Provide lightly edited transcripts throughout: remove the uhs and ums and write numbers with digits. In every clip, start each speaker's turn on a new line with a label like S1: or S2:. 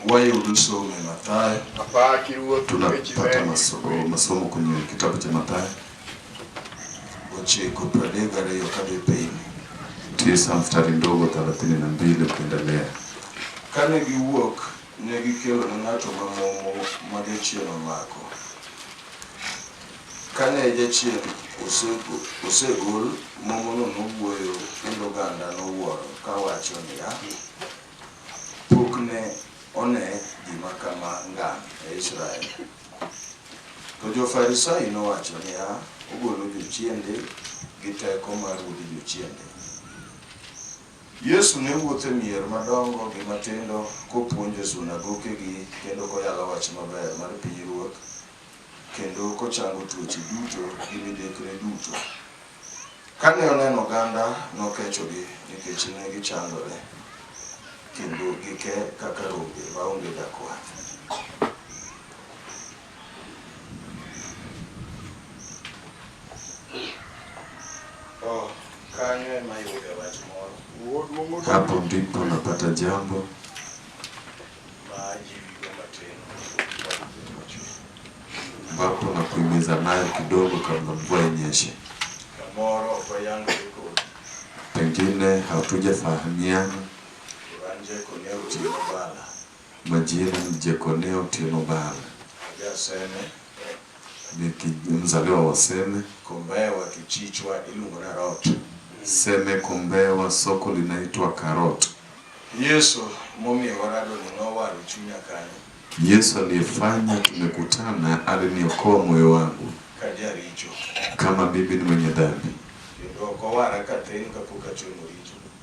S1: Wayudo somo Mathayo. Tunapata masomo kwenye kitabu cha Mathayo 9:32 hadi pili. 9 mstari ndogo 32 kuendelea. Kane giwuok ne gikelo ng'ato mamomo ma jachien omako. Kane jachien osegol, momono nowuoyo kendo oganda nowuoro kawacho niya, pok ne one gima kama ng'am e Israel. To jo-Farisai nowacho niya, ogolo jochiende gi teko mar ruodh jochiende. Yesu ne wuotho e mier madongo gi matindo kopuonjo sunagokegi kendo koyalo wach maber mar pinyruoth kendo kochango tuoche duto gi midekre duto. Kane oneno oganda nokechogi nikech ne gichandore kendo gike kaka rombe maonge jakwath. Hapo ndipo napata jambo ambapo nakuhimiza nayo kidogo kabla mvua inyeshe. Pengine hatujafahamiana. Majina ni Jekoneo Otieno Bala. Mzaliwa wa Seme. Kombewa Kichichwa ilungo na Rot. Seme Kombewa, soko linaitwa Karot. Yesu momi warado ninowaru chunya kanyo. Yesu aliyefanya tumekutana aliniokoa moyo wangu kama bibi ni mwenye dhambi.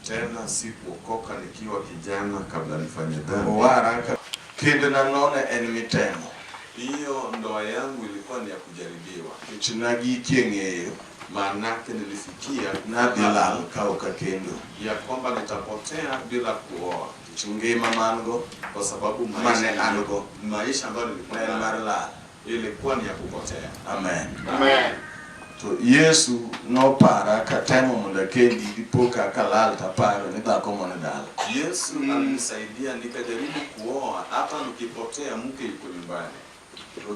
S1: Tena sikuokoka nikiwa kijana kabla nifanye dhambi. Kinde na none en mitemo. Hiyo ndoa yangu ilikuwa ni ya kujaribiwa. Kichinagi kieng'eyo. Maanake nilifikia na bila kauka kendo ya kwamba nitapotea bila kuoa. Kichungema mango kwa sababu maisha ambayo nilikuwa na ilikuwa ni ya kupotea. Amen. Amen. To Yesu no para katemo munda kendi dipoka kalal taparo ni dhako mwana dala. Yesu alinisaidia nikajaribu kuoa hata nikipotea mke yuko nyumbani.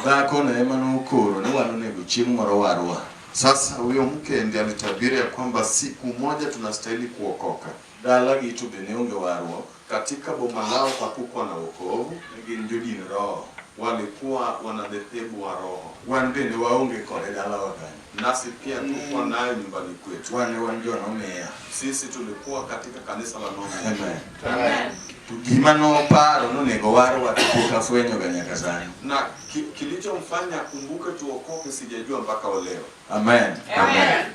S1: Dhako na ema no ukoro ni wano nego chieng' moro warwa. Sasa huyo mke ndiye alitabiri ya kwamba siku moja tunastahili kuokoka. Dala gitu beneunge warwa katika boma lao hakukuwa na wokovu, ngini roho. Walikuwa wanadhehebu wa roho. Wanbeni waunge kore dala wagani. Nasi pia tulikuwa nayo nyumbani kwetu. Wanjua nomea. Sisi tulikuwa katika kanisa la nomea. Amen. Amen. Tugima no paro no nego waro watukuka fwenyo ganyaka sana. Na kilichomfanya kumbuke tuokoke sijajua mpaka leo. Amen. Amen.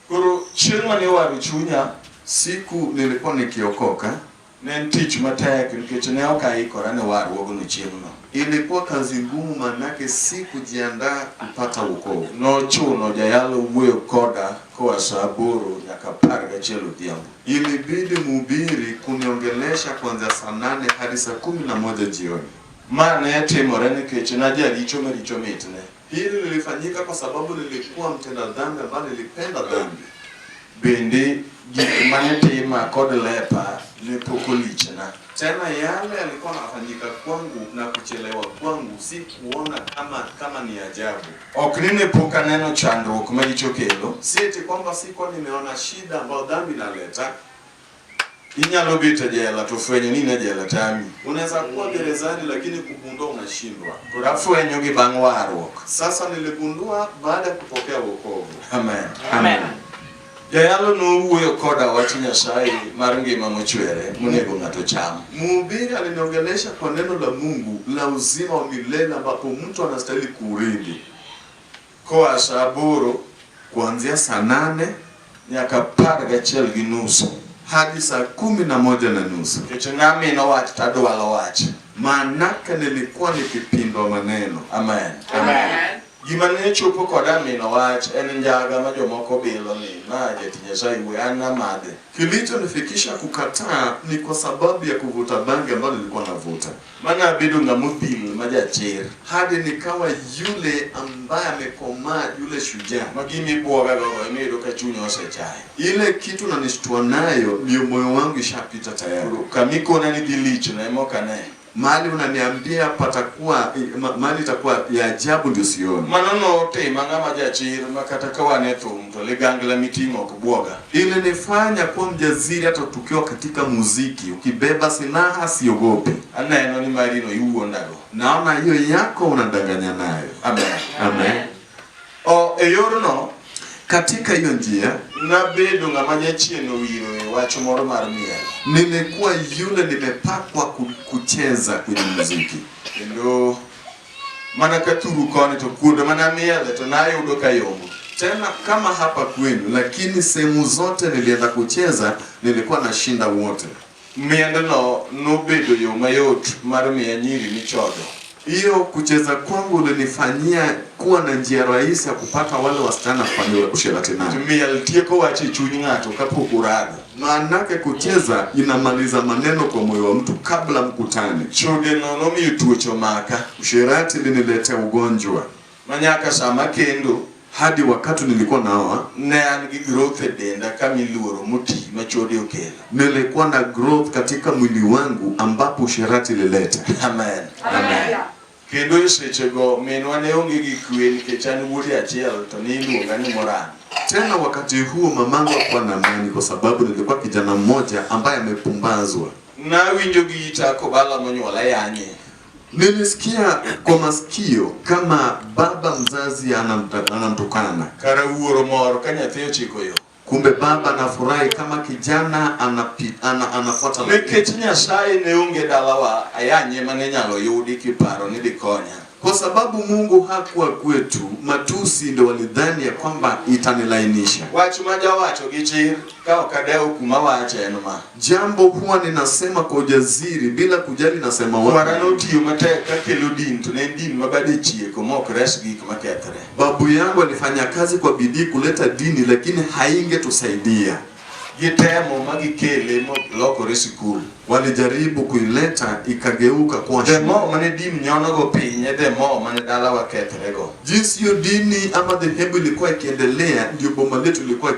S1: Kuru chilma ni waru chunya siku nilikuwa nikiokoka nen tich matek nikech ne okaikora ne waru ogono chieng'no. Ilikuwa kazi ngumu manake sikujiandaa kupata wokovu. No chuno jayalo wuoyo koda kwa saa 8 nyaka 11 odhiambo. Ilibidi mhubiri kuniongelesha kuanzia saa 8 hadi saa 11 jioni. Maana timore nikech najaricho maricho mitne. Hili lilifanyika kwa sababu nilikuwa mtenda dhambi ambaye nilipenda dhambi. Bende manetima kod lepa nilipokulichana. Tena yale alikuwa anafanyika kwangu na kuchelewa kwangu si kuona kama ni ajabu. Oknine poka neno chandruok marichokelo. Si eti kwamba siko nimeona shida ambayo dhambi inaleta. Inyalo bita jela tofwenyo nini jela tami. Unaweza kuwa gerezani lakini kugundua unashindwa. Kurafwenyo gi bang' warruok. Sasa niligundua baada ya kupokea wokovu. Amen. Amen. Jayalo no wuoyo koda wach Nyasaye mar ngima mochwere monego ng'ato cham. Mhubiri aliniongelesha kwa neno la Mungu la uzima wa milele ambapo mtu anastahili kuridi. Kwa saa 8 kuanzia saa 8 nyaka 11:30 hadi saa 11:30. Kichangami na watu tadwalo wach. Maanake nilikuwa nikipindwa maneno. Amen. Amen. Gima ne chopo koda mino wach en njaga ma jomoko bilo ni na jetinya sai weana made.
S2: Kilichonifikisha kukataa ni kwa sababu ya kuvuta bangi ambayo nilikuwa navuta.
S1: Maana bidu ngamudhil majachir.
S2: Hadi nikawa yule ambaye amekomaa, yule shujaa.
S1: Magimi bwoga gogo imedo ka chunyo osechai.
S2: Ile kitu nanishtua nayo ndio moyo wangu ishapita tayari.
S1: Kamiko na ni dilich na emoka nae.
S2: Mali unaniambia patakuwa mali itakuwa ya ajabu ndio sioni.
S1: Manono te mangama jachir makata kawane to ligangla mitingo kubwoga.
S2: Ile nifanya kuwa mjaziri hata tukiwa katika muziki, ukibeba silaha siogopi.
S1: Aneno ni marino yuo ndago.
S2: Naona hiyo yako unadanganya nayo.
S1: Amen.
S2: Amen.
S1: Eyorono
S2: katika hiyo njia
S1: na bedo ngama jachieno wiro wacho moro mar miel.
S2: Nilikuwa yule nimepakwa kucheza kwenye muziki.
S1: Ndio mana katuru koni to kudo mana miele to nayo udoka yombo.
S2: Tena kama hapa kwenu, lakini sehemu zote nilienda kucheza nilikuwa nashinda wote.
S1: Miende no bedo yo mayot mar miya nyiri ni chodo.
S2: Hiyo kucheza kwangu ulinifanyia kuwa na njia rahisi ya kupata wale wasichana kufanya usherati nao.
S1: Miel tieko wachi chunyi ng'ato kapok urado.
S2: Maanake kucheza inamaliza maneno kwa moyo wa mtu kabla mkutane.
S1: Chode no miyo tuocho maka.
S2: Usherati liniletea ugonjwa.
S1: Manyaka sama kendo
S2: hadi wakati nilikuwa naoa
S1: ne an gi growth e denda kama iluoro moti machode okela.
S2: Nilikuwa na growth katika mwili wangu ambapo usherati lileta.
S1: Amen.
S2: Amen.
S1: Kendo isechego minwa ne onge gi kwe nikech an wuodi achiel to ne iluonga ni Moran.
S2: Tena wakati huo mamangu hakuwa na amani kwa sababu nilikuwa kijana mmoja ambaye amepumbazwa.
S1: Na winjo gi ita kobala monyuola yanye.
S2: Nilisikia kwa masikio kama baba mzazi anamtukana.
S1: Kara uoro moro kanyathio chiko yo.
S2: Kumbe baba anafurahi kama kijana anafuata la.
S1: Nikech Nyasaye ne onge dalawa ayanye mane nyalo yudi kiparo ni dikonya.
S2: Kwa sababu Mungu hakuwa kwetu, matusi ndio walidhani ya kwamba itanilainisha.
S1: Wach majawacho gichir ka okadeo kuma wacha enoma.
S2: Jambo huwa ninasema kwa ujaziri bila kujali nasema wapi.
S1: Warano tiyo matek ka kelo din to ne din mabade chieko mok res gik makethre.
S2: Babu yangu alifanya kazi kwa bidii kuleta dini lakini haingetusaidia.
S1: Gitemo magikele lokore sikul.
S2: Walijaribu kuileta ikageuka kuwa shule.
S1: Demo mane din nyono go pinye demo mane dala wakethrego.
S2: Jinsi hiyo dini ama dhehebu ilikuwa ikiendelea ndio boma letu ilikuwa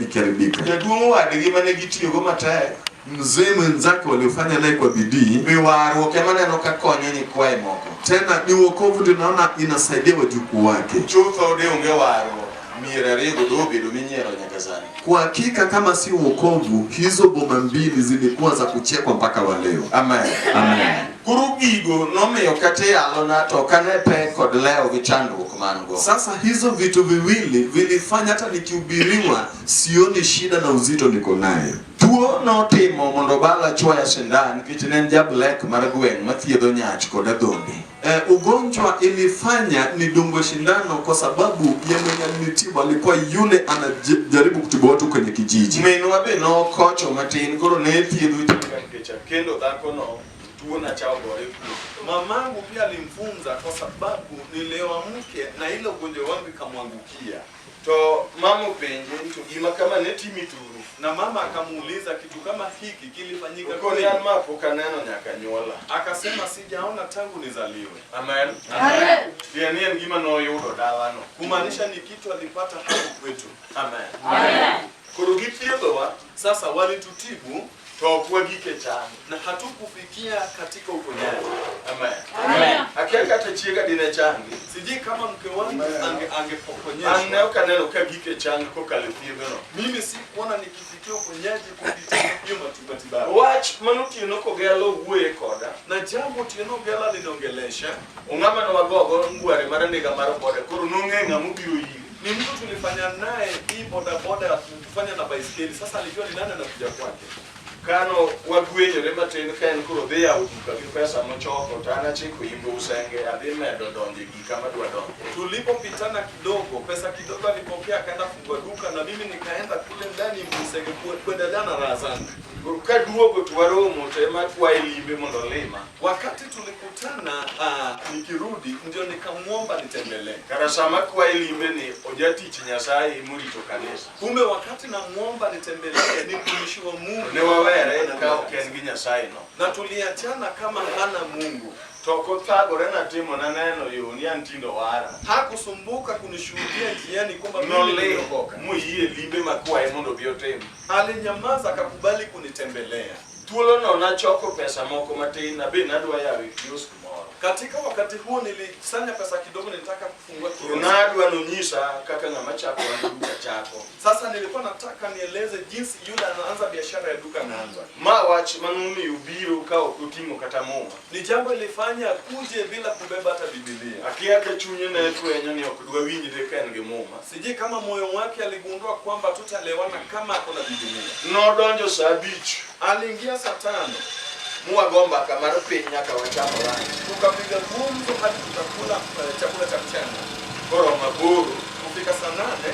S2: ikiharibika.
S1: Jaduong' wadgi mane gitiyo go matek.
S2: Mzee mwenzake waliofanya naye kwa bidii
S1: biwaruok ema neno ka konyo nyikwaye moko.
S2: Tena ni wokovu ndio naona inasaidia wajukuu wake.
S1: Chutho de onge waruok miera rego do bedo minyero nyaka sani.
S2: Kwa hakika kama si wokovu hizo boma mbili zilikuwa za kuchekwa mpaka wa leo.
S1: Amen.
S2: Amen.
S1: Kuru gigo nomiyo kate yalo na to kane pe kod leo gi chandruok mango.
S2: Sasa hizo vitu viwili vilifanya hata nikihubiriwa sioni shida na uzito niko nayo.
S1: Tuo notimo mondo bala chwaya sindan kich nen jablek mar gweng' mathiedho nyach kod adhonde.
S2: Ugonjwa ilifanya nidungwe shindano kwa sababu ya mwenye alinitibu alikuwa yule anajaribu kutibu watu kwenye kijiji.
S1: Minwa be nokocho matin koro ne thiedho kecha kendo dhako no tuo na chao gore.
S2: Mamangu pia alimfunza kwa sababu nilewa mke na ile ugonjwa wangu ikamwangukia.
S1: To mama penje to gima kama ne timi turu.
S2: Na mama akamuuliza kitu kama hiki kilifanyika
S1: kwa nini mapo kaneno nyaka nyola.
S2: Akasema sijaona tangu nizaliwe.
S1: Amen.
S2: Amen.
S1: Yaani ngima no yudo dalano.
S2: Kumaanisha ni kitu alipata hapo kwetu.
S1: Amen.
S2: Amen.
S1: Koro githiedhowa
S2: sasa walitutibu
S1: to kwa gike chan
S2: na hatukufikia katika uponyaji.
S1: Amen.
S2: Amen.
S1: Akiaka tachiega dine changi.
S2: Siji kama mke wangu angeponyeshwa.
S1: Aneo kaneno ka gike changi ko kalithiegono.
S2: Mimi si kuona nikifikia uponyaji kupitia hiyo matibabu.
S1: Watch manutino ko gelo wuoye koda
S2: na jambo tino gela linaongelesha
S1: ungama no wagogo ngware marandega mar boda koro nong'enga mubiro yi.
S2: Ni mtu tulifanya naye hii boda ya kufanya na baiskeli. Sasa alijua ni nani anakuja kwake.
S1: kano wagwenyore matin ka en koro dhi yawo duka gi pesa mochoko to an achiko imbo usenge adhi medo donjo gika madwa donjo.
S2: Tulipopitana kidogo, pesa kidogo alipokea, akaenda fungua duka na mimi nikaenda kule ndani msenge kwenda jana razana.
S1: Kaduogo tuwaromo tema kwa ilimbe mondo lima.
S2: Wakati tulikutana nikirudi ndio nikamwomba nitembelee.
S1: Karasama kwa ilimbe ni ojati Nyasaye murito kanisa.
S2: Kumbe wakati namuomba nitembelee ni mtumishi wa Mungu.
S1: Ne wawere na kao kengi Nyasaye no.
S2: Na tuliachana kama hana Mungu.
S1: Toko thagore na timo na neno yoni antindo wara.
S2: Hakusumbuka kunishuhudia njiani kwamba mimi nimeokoka.
S1: Muiye limbe makwae mondo biotemu.
S2: Alinyamaza akakubali kunitembelea.
S1: Tuolo no na choko pesa moko matin na be nadwa yawe kiosk moro.
S2: Katika wakati huo nilisanya pesa kidogo, nilitaka kufungua kiosk.
S1: Unadwa nonyisa kaka ngama chako wa duka chako.
S2: Sasa nilikuwa nataka nieleze jinsi yule anaanza biashara ya duka anaanza.
S1: Mawach manumi ubiro ukao kutimo kata moma.
S2: Ni jambo lilifanya kuje bila kubeba hata Biblia.
S1: Akiaka chunye na etu enyoni okudwa winyi deka enge moma.
S2: Siji kama moyo wake aligundua kwamba tutalewana kama hakuna Biblia.
S1: No donjo saa beach.
S2: Aliingia saa 5.
S1: Muwa gomba kamaro penya kawachama wani.
S2: Tukapiga gumzo hadi tutakula chakula cha mchana.
S1: Koro maburu.
S2: Kufika saa 8.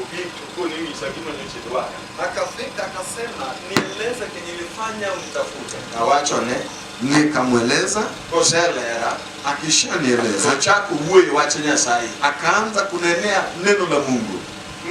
S1: Ubitu kuni misakino nchidwaka.
S2: Akafika akasema nieleze kenye nilifanya unitafute.
S1: Awachone.
S2: Nikamweleza
S1: koselera.
S2: Akishanieleza
S1: chaku uwe wache Nyasaye.
S2: akaanza kunenea neno la Mungu.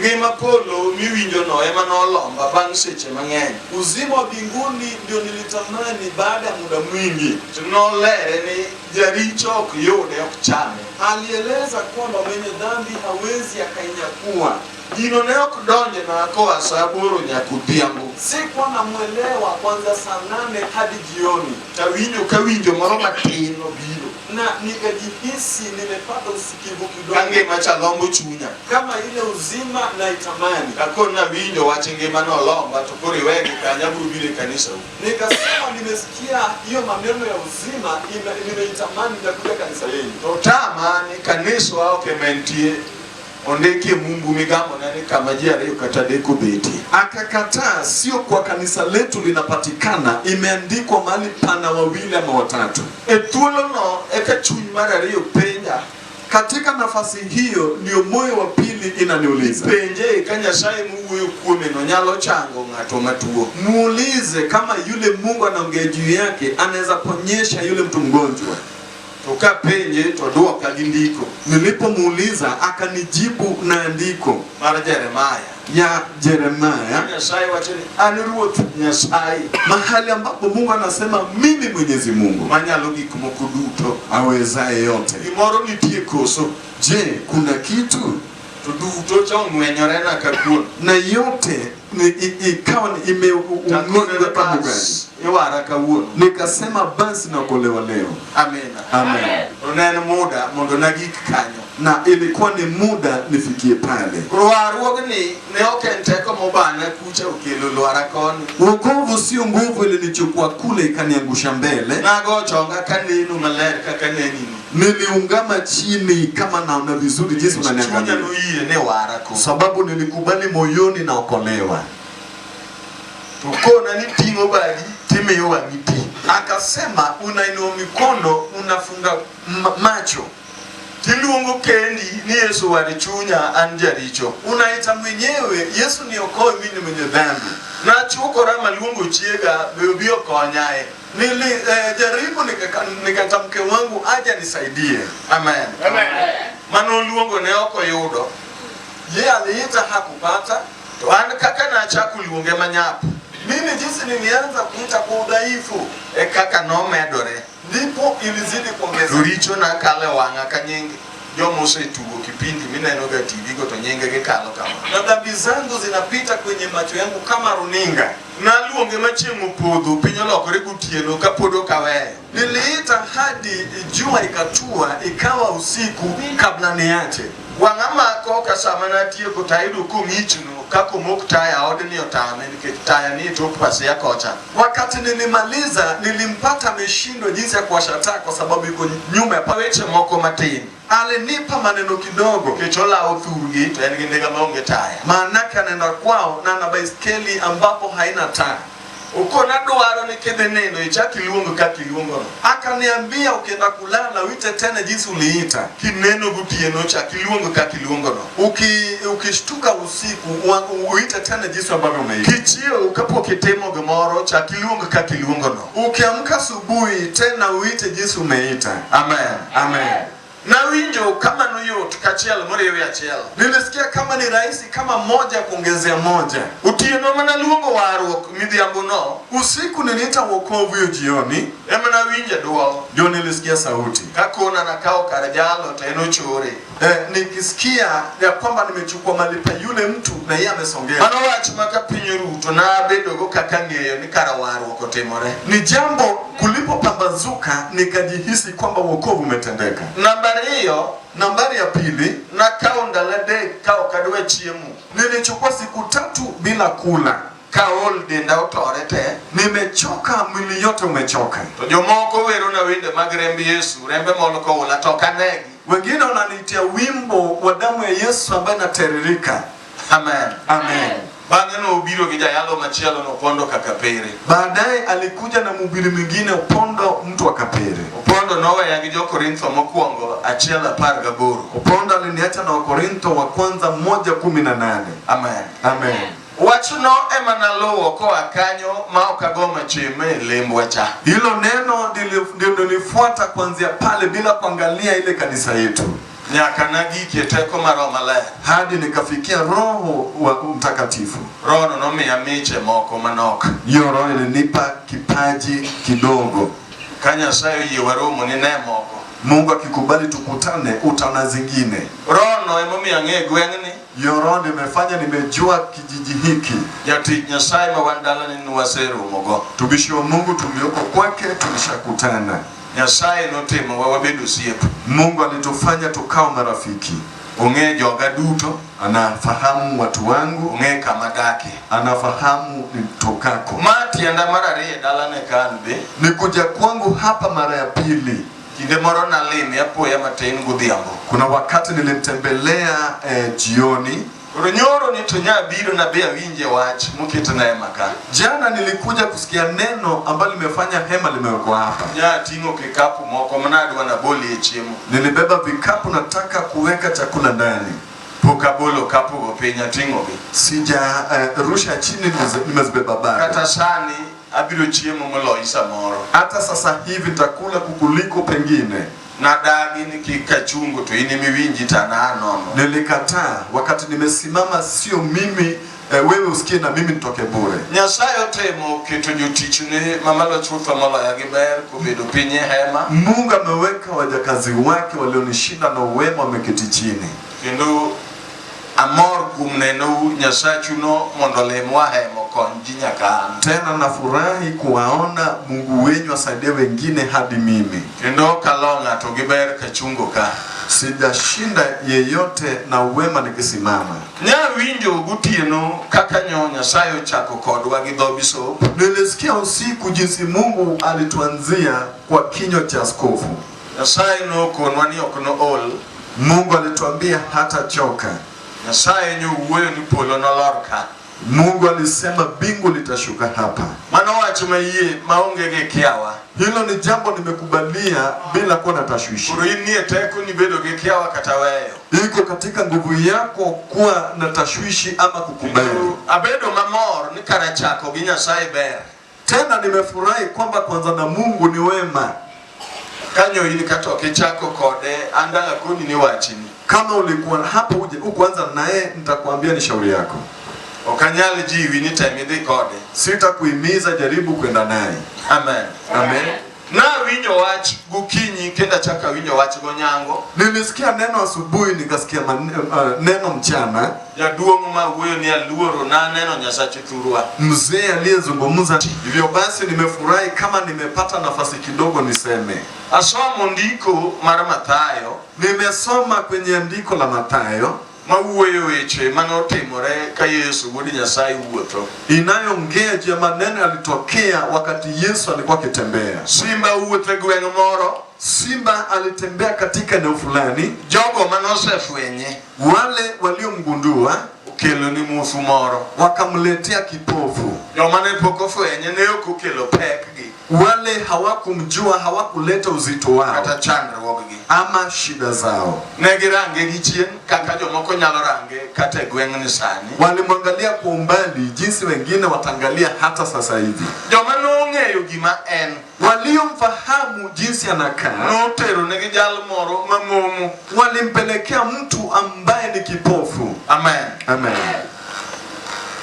S1: Ngima polo miwinjo no ema no lomba bang seche mang'eny.
S2: Uzima wa mbinguni ndio nilitamani baada ya muda mwingi.
S1: Tunolere ni jaricho ok yude ok chame.
S2: Alieleza kwamba mwenye dhambi hawezi akainyakuwa.
S1: Gino ne ok donje na koa saa 8 nyakudhiambo.
S2: Sikuwa namuelewa kwanza saa 8 hadi jioni.
S1: Tawinjo kawinjo moro matin obiro.
S2: Na nikajihisi nimepata usikivu kidogo.
S1: Kange machalombo chunya.
S2: Kama ile uzima na itamani.
S1: Akona winjo wache ngima no lomba to kuri wegi kanyaburu bile kanisa huko.
S2: Nikasema nimesikia hiyo maneno ya uzima nimeitamani na kuja kanisa yenu.
S1: Totama ni kanisa wao kementie. Ondeke Mungu migambo nani kama jia leo katadeko beti.
S2: Akakataa, sio kwa kanisa letu linapatikana, imeandikwa mahali pana 2 ama 3.
S1: Etulo no eka chuny mara leo penya.
S2: Katika nafasi hiyo ndio moyo wa pili inaniuliza.
S1: Penje kanya sai Mungu kuome no nyalo chango ngato matuo.
S2: Muulize kama yule Mungu anaongea juu yake anaweza ponyesha yule mtu mgonjwa.
S1: Tukapenye todua ndiko.
S2: Nilipomuuliza akanijibu na andiko
S1: mara Jeremiah.
S2: Nyasaye wacheni aniruoth Nyasaye. Mahali ambapo Mungu anasema mimi Mwenyezi Mungu
S1: manyalo gik moko duto
S2: awezaye yote.
S1: Gimoro nitie koso.
S2: Je, kuna kitu?
S1: To duto chongwenyore na kakuon.
S2: Na yote ikawa imeung'oka kama gani?
S1: Iwara kawuono.
S2: Nikasema basi naokolewa leo.
S1: Amen.
S2: Amen.
S1: Unene muda mondo nagik kanyo.
S2: Na ilikuwa ni muda nifikie pale.
S1: Ruarwogni ne okenteko mobana kucha ukelo lwara koni.
S2: Wokovu sio nguvu ilinichukua kule ikaniangusha mbele.
S1: Nago chonga kanenu maler kaka nenini.
S2: Niliungama chini kama naona vizuri jinsi unaniangalia.
S1: Ne wara ko.
S2: Sababu nilikubali moyoni na okolewa.
S1: Tukona ni tingo bagi time yo wangiti.
S2: Akasema unainua mikono unafunga macho.
S1: Tiluongo kendi ni Yesu walichunya anjaricho.
S2: Unaita mwenyewe Yesu niokoe mimi mwenye dhambi.
S1: Na chukora maluongo chiega bebio konyae.
S2: Jaribu nikatamke wangu aje nisaidie.
S1: Amen.
S2: Amen.
S1: Mano luongo ne oko yudo.
S2: Ye aliita hakupata.
S1: To an kaka na chaku luonge manyapu.
S2: Mimi jinsi nilianza kuita kwa udhaifu
S1: kaka no medore.
S2: Ndipo ilizidi kuongeza.
S1: Duricho na kale wanga kanyingi. Jomo tugo kipindi mina inoga TV go to nyenge ke kalo kama.
S2: Na dhambi zangu zinapita kwenye macho yangu kama runinga.
S1: Na luonge machimu podho pinyo lokore gutieno ka podo kawe.
S2: Niliita hadi jua ikatua ikawa usiku kabla niache.
S1: Wangama ko kasama na tie ko taidu kumichino kako moktaya odni otame nikitaya ni to pasi ya kocha.
S2: Wakati nilimaliza nilimpata ameshindwa jinsi ya kuwashata kwa sababu yuko nyuma ya
S1: paweche moko matini.
S2: Alinipa maneno kidogo
S1: kichola othurgi to en gindega maonge taya.
S2: Maana anaenda kwao na ana baiskeli ambapo haina taa.
S1: Uko na dwaro ni kidhi neno ichaki luongo kaka iluongo.
S2: Akaniambia ukienda kulala uite tena jinsi uliita.
S1: Kineno gotieno chaki luongo kaka iluongo no.
S2: Ukishtuka usiku uite tena jinsi ambavyo umeita.
S1: Kichio kapok kitimo gimoro chaki luongo kaka iluongo no.
S2: Ukiamka asubuhi tena uite jinsi umeita.
S1: Amen.
S2: Amen.
S1: Na winjo kama noyot kachiel moriwe achiel.
S2: Nilisikia kama ni rahisi kama moja kuongezea moja.
S1: Utieno mana luongo warruok midhiambo no.
S2: Usiku niliita wokovu hiyo jioni.
S1: Ema na winja duol.
S2: Ndio nilisikia sauti.
S1: Kakona na kao karajalo teno chore.
S2: Nikisikia ya kwamba nimechukua malipa yule mtu na yeye amesongea.
S1: Mano wach maka pinyo ruto na bedo go kaka ng'eyo ni kara warruok otimore.
S2: Ni jambo kulipopambazuka nikajihisi kwamba wokovu umetendeka. Nambari ya pili,
S1: na kao ndalade kao kadwe chiemo.
S2: Nilichukua siku 3 bila kula.
S1: Kaol denda otorete.
S2: Nimechoka, mwili yote umechoka.
S1: To jomoko wero na wende mag rembi Yesu, rembe mono ko wala toka negi.
S2: Wengine wananitia wimbo wa damu ya Yesu ambaye inatiririka.
S1: Amen.
S2: Amen.
S1: Bang'e no obiro gi jayalo machielo no Opondo Kakapere.
S2: Baadaye alikuja na mhubiri mwingine Opondo mtu wa Kapere.
S1: Opondo noweya gi Jo-Korintho mokwongo 1:18.
S2: Opondo aliniacha na Wakorintho wa kwanza 1:18.
S1: Amen.
S2: Amen.
S1: Wachno ema naluwo koa kanyo ma okagoma chime lembwa cha.
S2: Hilo neno ndio nilifuata kuanzia pale bila kuangalia ile kanisa yetu.
S1: Nyaka nagikie teko mar Roho Maler.
S2: Hadi nikafikia Roho wa Mtakatifu.
S1: Roho nomiya miche moko manok.
S2: Hiyo Roho ilinipa kipaji kidogo.
S1: Ka Nyasaye oyie waromo ni ne moko.
S2: Mungu akikubali tukutane utaona zingine.
S1: Roho no emomiyo ang'e gweng'ni.
S2: Hiyo Roho nimefanya nimejua kijiji hiki.
S1: Jatich Nyasaye ma wan dalane ni waseromogo.
S2: Tubishi wa Mungu tulioko kwake tulishakutana.
S1: Nyasaye notimo wabedo osiepe.
S2: Mungu alitufanya tukao marafiki.
S1: Ong'e joga duto,
S2: anafahamu watu wangu,
S1: ong'e kama dake,
S2: anafahamu nitokako.
S1: Matienda mar ariyo dalane kan be.
S2: Nikuja kwangu hapa mara ya pili.
S1: Kinde moro nalime apoya matin godhiambo.
S2: Kuna wakati nilimtembelea jioni.
S1: Nyoro ni to nyabiro na be awinje wach moketna hema ka.
S2: Jana nilikuja kusikia neno ambalo limefanya hema limewekwa hapa.
S1: Tingo kikapu moko manadwa na boli chiemo.
S2: Nilibeba vikapu nataka kuweka chakula ndani.
S1: Pokabolo kapu go penya tingo be.
S2: Sija rusha chini, nimezibeba bado.
S1: Kata sani abiro chiemo moloyo samoro.
S2: Hata sasa hivi nitakula kukuliko pengine.
S1: Na dagi ni kikachungu tu ini miwinji tanano.
S2: Nilikataa wakati nimesimama, sio mimi wewe usikie na mimi nitoke bure.
S1: Nyasaye otemo keto jotich ne mamalo chutho moloyo gi ber kubedo pinye hema.
S2: Mungu ameweka wajakazi wake walionishinda na uwema wameketi chini.
S1: Kendo amor kum neno Nyasachu no mondo lemwa hemo konji nyaka.
S2: Tena nafurahi kuwaona Mungu wenyu asaidie wengine hadi mimi.
S1: Kendo kalonga to gi ber kachungo ka.
S2: Sijashinda yeyote na uwema nikisimama.
S1: Nya winjo gutieno kaka Nyasaye ochako kodwa gi dho bisop.
S2: Nilisikia usiku jinsi Mungu alituanzia kwa kinywa cha askofu.
S1: Nyasaye no konwa ni ok no ol.
S2: Mungu alituambia hata choka.
S1: Nyasaye nyuwuoyo ni polo nolor ka.
S2: Mungu alisema bingu litashuka hapa.
S1: Mano wacho mayie maonge gi kiawa.
S2: Hilo ni jambo nimekubalia bila kuwa na tashwishi.
S1: Koro inie teko ni bedo gi kiawa kata weyo.
S2: Iko katika nguvu yako kuwa na tashwishi ama kukubali.
S1: Abedo mamor ni karachako gi Nyasaye ber.
S2: Tena nimefurahi kwamba kwanza na Mungu ni wema.
S1: Kanyo ini katoke chako kode andala kuni ni wachini.
S2: Kama ulikuwa hapo ukuanza naye nitakwambia ni shauri yako.
S1: Okanyal jiwi ni temidhi kode.
S2: Sitakuhimiza, jaribu kwenda naye.
S1: Amen.
S2: Amen.
S1: Na winjo wach gukinyi kenda chaka winjo wach go nyango.
S2: Nilisikia neno asubuhi nikasikia neno mchana.
S1: Jaduong' ma wuoyo ni aluoro na neno Nyasache thurwa.
S2: Mzee aliyezungumza. Hivyo basi nimefurahi kama nimepata nafasi kidogo niseme.
S1: Asomo ndiko mar Mathayo.
S2: Nimesoma kwenye andiko la Mathayo.
S1: Mawuoyo weche manotimore ka Yesu wuod Nyasaye wuotho.
S2: Inayoongea juu ya maneno yalitokea wakati Yesu alikuwa akitembea.
S1: Simba wuotho gweng' moro.
S2: Simba alitembea katika eneo fulani.
S1: Jogo manosefwenye
S2: wale waliomgundua
S1: kelo ni mufu moro,
S2: wakamletea kipofu.
S1: joma ne pok ofwenye ne ok okelo pekgi
S2: Wale hawakumjua, hawakuleta uzito wao
S1: kata chandruokgi
S2: ama shida zao.
S1: ne girange gi chien kaka jomoko nyalo range kata e gweng'ni sani.
S2: Walimwangalia kwa umbali jinsi wengine watangalia hata sasa hivi.
S1: Joma nong'eyo gima en
S2: Waliomfahamu jinsi anakaa
S1: notero negi jal moro mang'omo.
S2: walimpelekea mtu ambaye ni kipofu.
S1: Amen.
S2: Amen.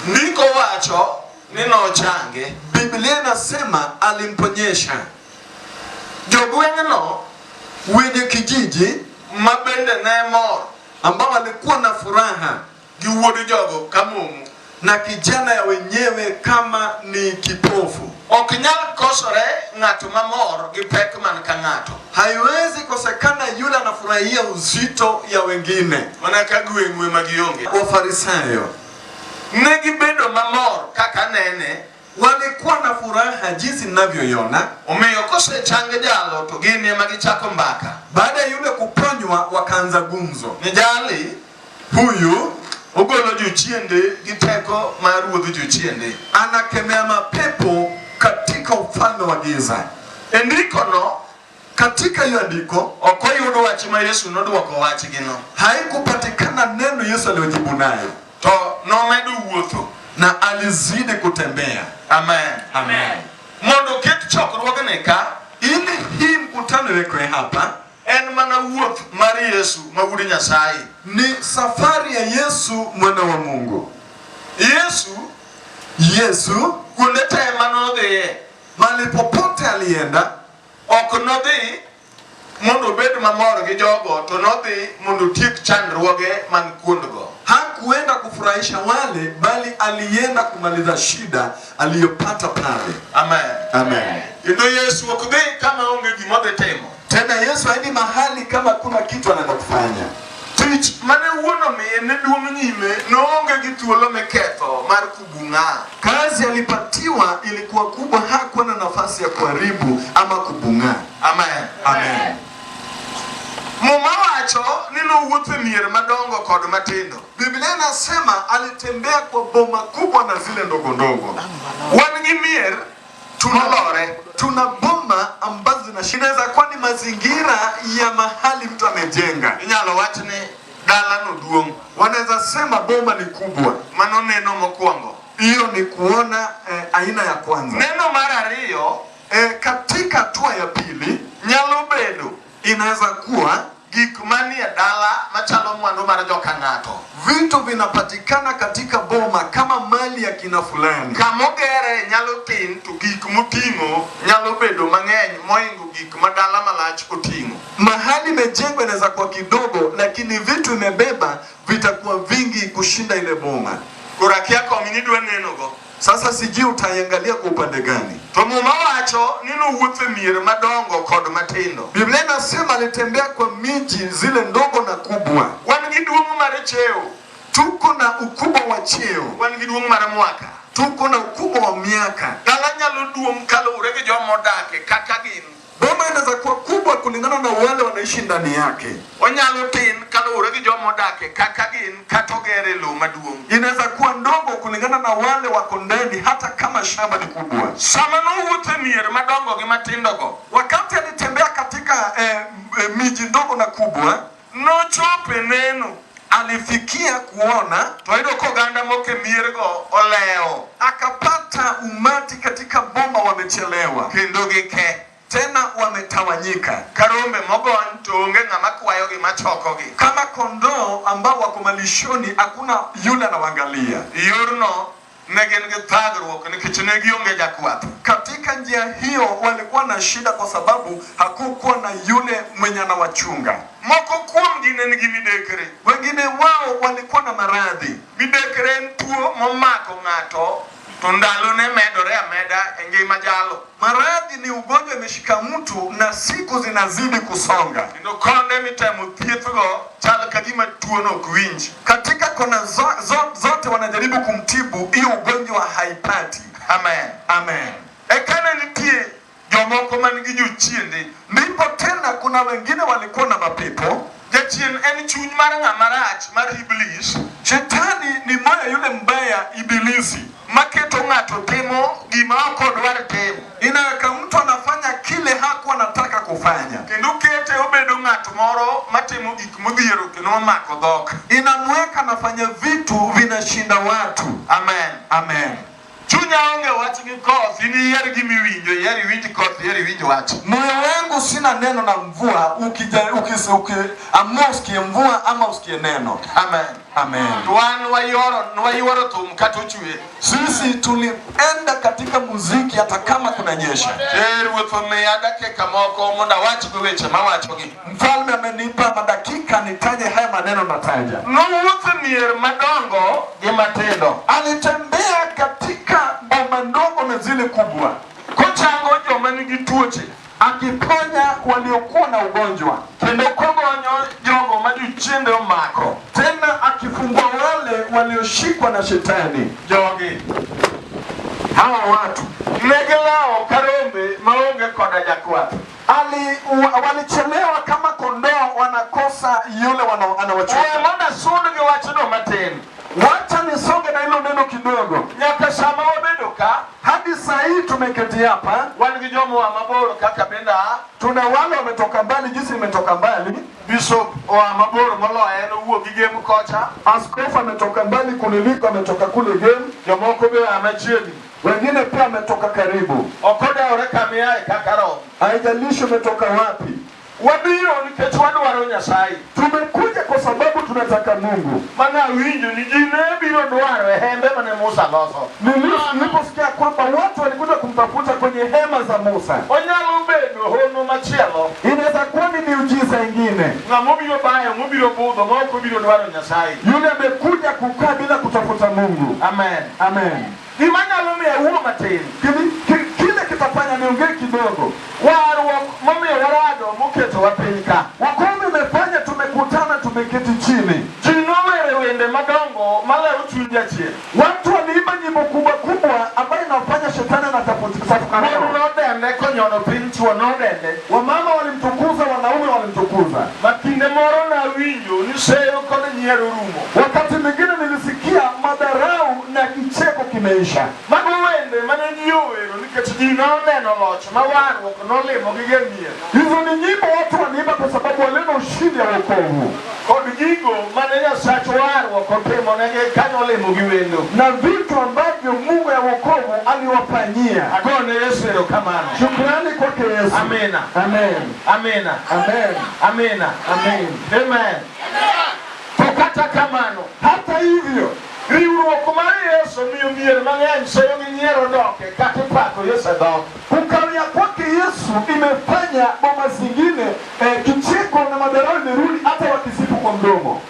S1: Ndiko wacho ni nochange.
S2: Biblia inasema alimponyesha.
S1: Jogweng'no
S2: Wenye kijiji
S1: mabende ne mor
S2: ambao walikuwa na furaha
S1: gi wuod jogo kamumu.
S2: na kijana ya wenyewe kama ni kipofu.
S1: Ok nyal kosore ng'ato mamor gi pek man ka ng'ato.
S2: Haiwezi kosekana yule anafurahia uzito ya wengine.
S1: Mana ka gweng'we magionge.
S2: Wafarisayo
S1: Ne gibedo mamor kaka nene.
S2: walikuwa na furaha jinsi ninavyoiona.
S1: Omiyo kosechange jalo to gini ema gichako mbaka.
S2: Baada ya yule kuponywa wakaanza gumzo.
S1: Ni jali
S2: Huyu
S1: ogolo jochiende gi teko mar ruodh jochiende.
S2: anakemea mapepo katika ufalme wa giza.
S1: Endikono
S2: Katika hiyo andiko
S1: ok oyudo wach ma Yesu nodwoko wachgino.
S2: haikupatikana neno Yesu aliyojibu nayo,
S1: To nomedo wuotho.
S2: na alizidi kutembea.
S1: Amen.
S2: Amen.
S1: Mondo ket chokruogni ka
S2: Ili hii mkutano wekwe hapa
S1: en mana wuoth mar Yesu ma wuod Nyasaye.
S2: ni safari ya Yesu mwana wa Mungu. Yesu
S1: Kuonde te manodhiye
S2: mahali popote alienda
S1: ok nodhi mondo obed mamor gi jogo, to nodhi mondo tiek chandruoge man kuondgo.
S2: hakuenda kufurahisha wale, bali alienda kumaliza shida aliyopata pale.
S1: Amen.
S2: Amen.
S1: Kendo Yesu ok dhi kama onge gima odhi timo.
S2: Tena Yesu haendi mahali kama kuna kitu anaenda kufanya.
S1: Tich mane wuono miye ne duong' nyime, noonge gi thuolo miketho mar kubung'a.
S2: Kazi alipatiwa ilikuwa kubwa, hakuwa na nafasi ya kuharibu ama kubung'a.
S1: Amen.
S2: Amen.
S1: Muma wacho ni nowuotho e mier madongo kod matindo.
S2: Biblia inasema alitembea kwa boma kubwa na zile ndogo ndogo.
S1: Wan gi mier tunolore.
S2: Tuna boma ambazo zinashinda kwa ni mazingira ya mahali mtu amejenga.
S1: Inyalo wach ni dala no duong'.
S2: Wanaweza sema boma ni kubwa.
S1: Mano neno mokwongo.
S2: Hiyo ni kuona aina ya kwanza.
S1: Neno mar ariyo,
S2: Katika hatua ya pili
S1: nyalo bedo
S2: inaweza kuwa
S1: gik manie dala machalo mwandu mar joka ng'ato.
S2: vitu vinapatikana katika boma kama mali ya kina fulani.
S1: Kamogere nyalo tin, to gik moting'o nyalo bedo mang'eny moingo gik ma dala malach oting'o.
S2: Mahali imejengwa inaweza kuwa kidogo, lakini vitu imebeba vitakuwa vingi kushinda ile boma.
S1: Kurakia komini dwa neno go.
S2: Sasa sijui utaiangalia kwa upande gani.
S1: To muma wacho ni nowuotho e mier madongo kod matindo.
S2: Biblia inasema alitembea kwa miji zile ndogo na kubwa.
S1: Wan gi duong' mar cheo.
S2: Tuko na ukubwa wa cheo.
S1: Wan gi duong' mar mwaka.
S2: Tuko na ukubwa wa miaka.
S1: Dala nyalo duong' kaluwore gi joma odake kaka gin.
S2: Boma inaweza kuwa kubwa kulingana na wale wanaishi ndani yake.
S1: Onyalo tin kaluwore gi joma odake kaka gin kata ogere lo maduong'.
S2: Inaweza kuwa ndogo kulingana na wale wako ndani, hata kama shamba ni kubwa.
S1: Sama nowuotho e mier madongo gi matindo go,
S2: Wakati alitembea katika miji ndogo na kubwa,
S1: nochope neno.
S2: alifikia kuona,
S1: To yudo ka oganda moko e mier go oleo
S2: akapata umati katika boma wamechelewa,
S1: kendo gike.
S2: tena wametawanyika
S1: Karombe mogony to onge ng'ama kwayogi machokogi.
S2: kama kondoo ambao wako malishoni, hakuna yule anawaangalia.
S1: Yorno ne gin gi thagruok nikech ne gionge jakwath.
S2: Katika njia hiyo walikuwa na shida kwa sababu hakukuwa na yule mwenye anawachunga.
S1: Moko kuomgi ne nigi midekre.
S2: Wengine wao walikuwa na maradhi.
S1: Midekre en tuo momako ng'ato to ndalo ne medore ameda e ngima jalo.
S2: Maradhi ni ugonjwa imeshika mtu na siku zinazidi kusonga.
S1: Kendo konde mitemo thiethgo chal ka gima tuono ok winj.
S2: Katika kona zote wanajaribu kumtibu, hiyo ugonjwa haipati.
S1: Amen.
S2: Amen.
S1: Ekane nitie jomoko man gi jochiende.
S2: Ndipo tena kuna wengine walikuwa na mapepo.
S3: Jachien en chuny mar ng'ama rach mar Iblis.
S2: Shetani ni moyo yule mbaya Ibilisi,
S3: maketo ng'ato timo gima ok odwar timo.
S2: Inaweka mtu anafanya kile hakuwa anataka kufanya.
S3: Kendo kete obedo ng'ato moro matimo gik modhiero kendo mamako dhok.
S2: Inamweka anafanya vitu vinashinda watu.
S3: Amen.
S2: Amen.
S3: Chunya onge wach gi koth, iniyier gimiwinjo, yier iwinj koth, yier iwinj wach.
S2: Moyo wangu sina neno na mvua, amua usikie mvua ama usikie neno.
S3: Amen.
S2: Amen.
S3: Wan wayuoro thum kata ochwe.
S2: Sisi tulienda katika muziki hata kama kunanyesha.
S3: Ruoth omiya dakika moko mondo awachgo weche mawachogi.
S2: Mfalme amenipa madakika nitaje haya maneno nataja.
S3: Nowuotho mier madongo gi matindo.
S2: Alitembea katika boma ndogo na zile kubwa,
S3: kochango joma nigi tuoche,
S2: akiponya waliokuwa na ugonjwa,
S3: kendo kogonyo jogo ma jochiende omako,
S2: tena akifungua wale walioshikwa na shetani.
S3: Jogi
S2: hawa watu
S3: negilao karombe maonge koda jakwath.
S2: Walichelewa kama kondoo wanakosa yule anawachukua.
S3: Mbona sudi gi wachno matin.
S2: Wacha nisonge na hilo neno kidogo.
S3: Nyaka sama wabedo ka,
S2: hadi saa hii tumeketi hapa,
S3: wan gi jomo wa mabor kaka benda,
S2: tuna wale wametoka mbali jinsi nimetoka mbali.
S3: Bishop wa mabor moloyo en owuok gi Game kocha.
S2: Askofu ametoka mbali kuniliko, ametoka kule Game.
S3: Jomoko be amachiegni,
S2: wengine pia ametoka karibu.
S3: Okodaore kamiae kaka Rome.
S2: Haijalishi umetoka wapi.
S3: Wabiro nikech wadwaro Nyasaye.
S2: Tumekuja kwa sababu tunataka Mungu.
S3: Mana winjo ni ji ne biro dwaro hembe mane Musa loso.
S2: Niliposikia kwamba watu walikuja kumtafuta kwenye hema za Musa.
S3: Onyalo bedo hono machielo.
S2: Inaweza kuwa ni miujiza ingine.
S3: Ng'amo biro bayo, mobiro budho, moko biro dwaro Nyasaye.
S2: Yule amekuja kukaa bila kutafuta Mungu.
S3: Amen.
S2: Amen.
S3: Imanyalo miya uo matin.
S2: Kile kitafanya niongee kidogo.
S3: Warruok momiyo warado moketo wapinka.
S2: Wakome umefanya tumekutana tumeketi chini.
S3: Ji nowere wende madongo malero chuny achien.
S2: Watu waliimba nyimbo kubwa kubwa ambayo inafanya shetani anatafuta.
S3: Nodende konyono piny, chuo nodende.
S2: Wamama walimtukuza, wanaume walimtukuza.
S3: Makinde moro na winjo ni seyo kod nyiero rumo.
S2: Wakati mwingine nilisikia madharau na kicheko kimeisha.
S3: Mago wende mane ji owero nikech ji noneno loch ma warruok nolimo gi gemier.
S2: Hizo ni nyimbo watu wanaimba kwa sababu waliona ushindi wa wokovu.
S3: Kod gigo mane Nyasach warruok otimonegi kanyo olimo gi wendo.
S2: Na vitu ambavyo Mungu ya wokovu aliwafanyia.
S3: Agone Yesu erokamano.
S2: Shukrani kwake Yesu.
S3: Amina.
S2: Amen.
S3: Amina.
S2: Amen.
S3: Amina.
S2: Amen.
S3: Amen. Kata kamano,
S2: hata hivyo
S3: riwruok mar Yesu miyo mier mang'eny seyo gi nyiero doke kata pako Yesu dhok.
S2: Kukawia kwake Yesu imefanya boma zingine kicheko na madharau imerudi hata wakisifu kwa mdomo.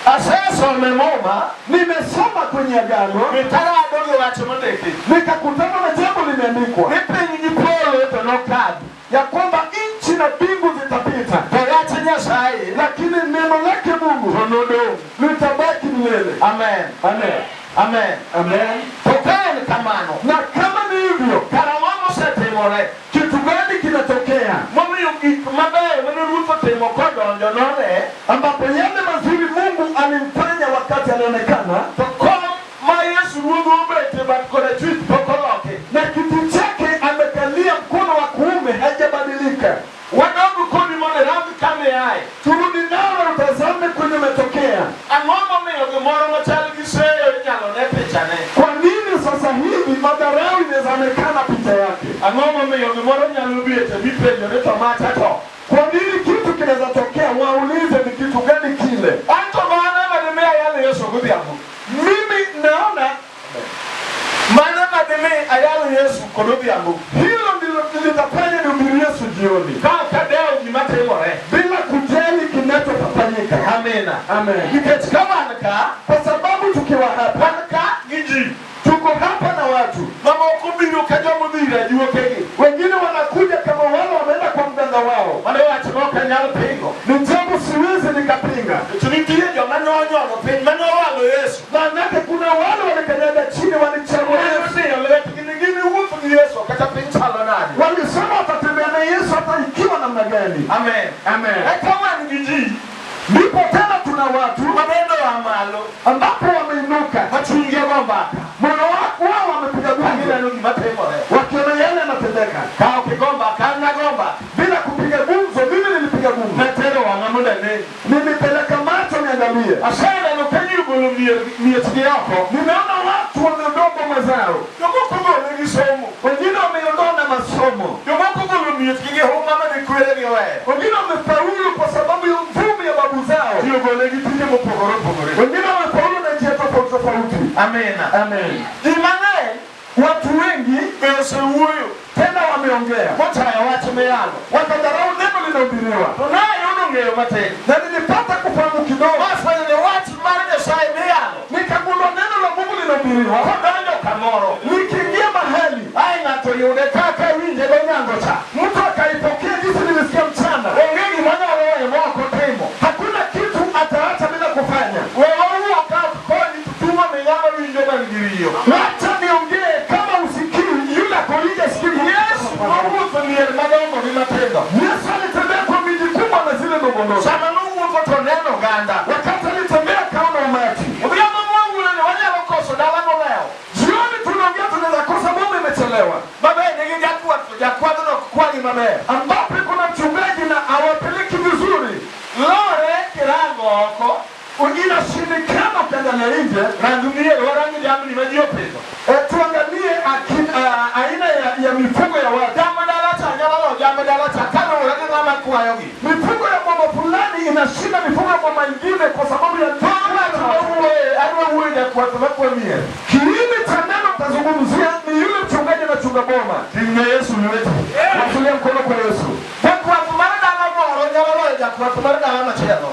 S3: Asesome moma,
S2: nimesoma kwenye Agano,
S3: mitarado gi wach mondiki,
S2: nikakutana na jambo limeandikwa,
S3: ni piny gi polo to nokadhi,
S2: ya kwamba nchi na mbingu zitapita,
S3: to wach Nyasaye,
S2: lakini neno lake Mungu
S3: to nodong'
S2: litabaki milele.
S3: Amen.
S2: Amen.
S3: Amen.
S2: Amen.
S3: To ka en kamano,
S2: na kama ni hivyo,
S3: karang'o mosetimore?
S2: Kitu gani kinatokea
S3: momiyo gik mabeyo mane Ruoth otimo kodonjo nore,
S2: ambapo yale mazuri Mungu alimfanya wakati alionekana,
S3: to kom ma Yesu Ruoth obete bat korachwich pok oloki,
S2: na kiti chake amekalia mkono wa kuume hajabadilika.
S3: Wadogo kodi mondo rangi kame aye.
S2: Turudi nao utazame kwenye umetokea.
S3: Ang'o momiyo gimoro machal gi seyo inyalo ne pichane?
S2: Kwa nini sasa hivi madharau inaonekana picha yake?
S3: Ang'o momiyo gimoro nyalo biete mipenjo ni tomata to?
S2: Kwa nini kitu kinaweza tokea waulize ni kitu gani kile?
S3: Anto maana madimia yale Yesu godhiambo.
S2: Mimi naona
S3: maana madimia ayalo Yesu kodhiambo.
S2: Hilo ndilo litafanya nihubiri Yesu jioni.
S3: Kadeo gimatimore
S2: bila kujali kinachofanyika.
S3: Amina.
S2: Amen.
S3: Nikech kama anka,
S2: kwa sababu tukiwa hapa
S3: giji,
S2: tuko hapa na watu
S3: mamoko biro ka jomo dhira juokegi,
S2: wengine wanakuja kama wale wameenda kwa mganga wao,
S3: wanawacha nyalo pingo,
S2: ni jambo siwezi nikapinga.
S3: Tulitie joma nonyono piny manowalo Yesu,
S2: maanake kuna wale walikanyaga chini, walichagua Yesu,
S3: gini wuotho gi Yesu kata piny chalo nade,
S2: walisema watatembea na Yesu hata ikiwa namna gani.
S3: Amen.
S2: Amen.
S3: Kama ni giji, Ndipo tena tuna watu mabendo wa malo ambapo wameinuka wachungia kwamba moyo wao wamepiga gumzo wakiona yale yanatendeka. Kao kigomba kana gomba bila kupiga gumzo. Mimi nilipiga gumzo metero wangamuda nini, nilipeleka macho niangalie asana nukanyi gulumie mietiki yako. Nimeona watu wameondoa boma zao, yomoko gulumie somo, wengine wameondoa na masomo, yomoko gulumie tikige homa mani kuelegi we, wengine wamefaulu kwa sababu ya mfumo ya babu zao, hiyo golegi tije mpogoro pogoro, wengine wamefaulu na njia tofauti tofauti. Amen, amen. Imane watu wengi pesa huyo tena wameongea moja ya watu meano wakadharau neno linahubiriwa. Tunayo ngeo mate na nilipata kufahamu kidogo mafanya ni watu mara sai meano nikagundua neno la Mungu linahubiriwa kwa ndio kamoro. Nikiingia mahali ai ngato yule kaka winje bonyango cha mtu akaipokea jinsi nilisikia mchana. Wengi mwana wao wako temo, hakuna kitu ataacha bila kufanya. Wewe wakao kwa ni tutuma menyama winje bangirio. Acha niongee kama usikii yule akoija sikii. Yesu Mungu ni madogo ni matendo. Yesu alitembea kwa miji kubwa na zile ndogo ndogo. Sana Mungu kwa neno ganda. Wakati alitembea kaona umati. Ubiama Mungu ni wale wakoso dawa leo. Jioni tunaongea tunaweza kosa Mungu imechelewa. Baba nige jakuwa ndo kwa ni mama. Ambapo kuna mchungaji na awapeleki vizuri. Lore kirango wako. Ungina shindikana ukiangalia nje rangumie warangi jamu ni majiopezo. Tuangalie aina ya mifugo ya watu. Jambo dalata kama uradi mama kuwa yogi. Mifugo ya mama fulani inashinda mifugo ya mama ingine kwa sababu ya kwa mie. Kiini cha neno tazungumzia ni yule mchungaji na chunga boma. Timu Yesu ni wetu. Wasulia mkono kwa Yesu. Kwa kumarada mama roja kwa kumarada mama chelo.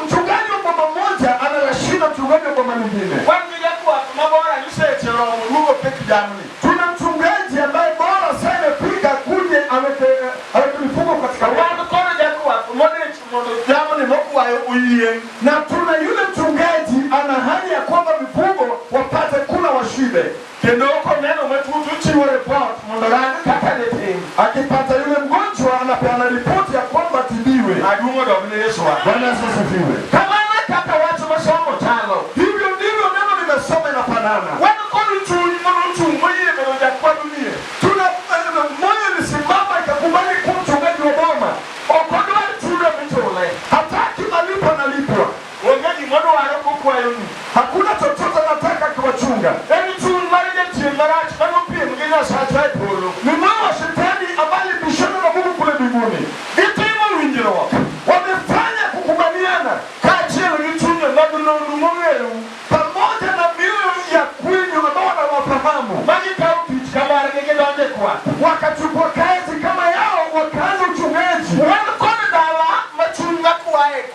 S3: Mchungaji wa mama moja anashinda mchungaji wa mama nyingine. Wangija kwa mama wana niseche roho Mungu peke jamni. Tuna mchungaji ambaye bora sana piga kuje aweke mifugo katika watu kona jakuwa modo jamni moku wayo uye. Na tuna yule mchungaji ana hali ya kwamba mifugo wapate kula washibe. Kendo uko neno mwetu chiwa report mondorani kakalete. Akipata yule mgonjwa anapeana ripoti ya kwamba tibiwe. Adumo dobile Yesu wa Bwana asifiwe. Kama kaka watu masomo tano. Hivyo ndivyo neno limesoma na panana. Wana koni mtu mwenye meloja kwa dunia. Tuna mmoja nisimama ikakubali kuwa mchungaji wa boma. Okodo alichunga mitole. Hataki malipo analipwa. Wengaji mwana wa roko kwa yoni. Hakuna chochote nataka kuwachunga. Eni tu marije marachi kama pia mgeni asachai polo. Ni mwana wa shetani ambaye bishana na Mungu kule mbinguni. Itimo winjiro wako. Wamefanya kukubaliana kati ya mitume maduno lumongero pamoja na mioyo ya kweli ambao wanawafahamu. Maji kauti kama arigege donde kwa. Wakachukua kazi kama yao wakaanza uchungaji. Wanakona dawa machunga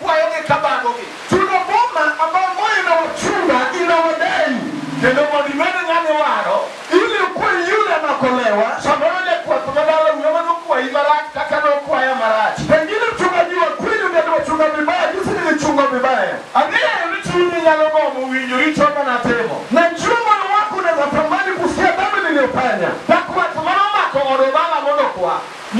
S3: kwa yoge kabagoge. Tuna boma ambao moyo na wachunga inawadai. Kendo mwadimene ngane waro ili ukwe yule anakolewa. Samarone kwa tumadala uyamanu kwa imarati kakano kwa ya marati. Pengine mchungaji wa kweli ndio wachunga vibaya, jinsi nilichunga vibaya. Angalia nilichunga nyalogo mwinyo lichoma na temo. Na juma wako unaweza tamani kusikia dhambi niliyofanya. Na kwa tumano mako odobala mondo kwa.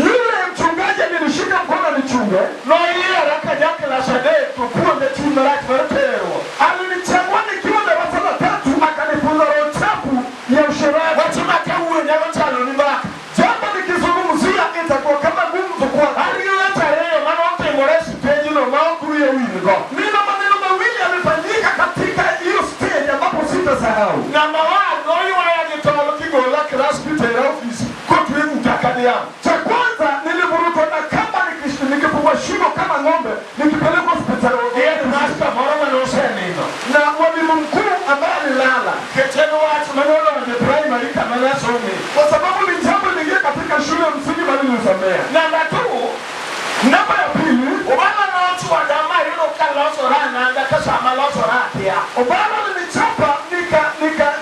S3: Yule mchungaji alinishika mkono nichunge. No yeye raka yake la shade tukua mechunga laki martero. Alinichagua nikiwa darasa la 3 akanifunza roho chafu ya usherati. Wachuma kawe nyalo chalo ni baraka. Jambo nikizungumzia itakuwa kama gumzo kwa. Aliyoleta yeye maana wote moreshi peji no maokuru ya wingo. Nina maneno mawili yamefanyika katika hiyo stage ambapo sitasahau. Namba 1 noyo ayagitolo kigola class Peter office. Kwa tuwe mtakadi yangu. Cha kwanza niliburutwa na kama nikipigwa shimo kama ng'ombe nikipelekwa hospitali. Yeye ni master moroma no senino. Na mwalimu mkuu ambaye alilala. Keteno watu maneno ya primary kama nasome. Kwa sababu ni jambo lingine katika shule ya msingi bali nilisomea. Namba 2 namba ya pili ubana na watu wa dama yuno kaloso rana ngakasa maloso ratia. Ubana nilichapa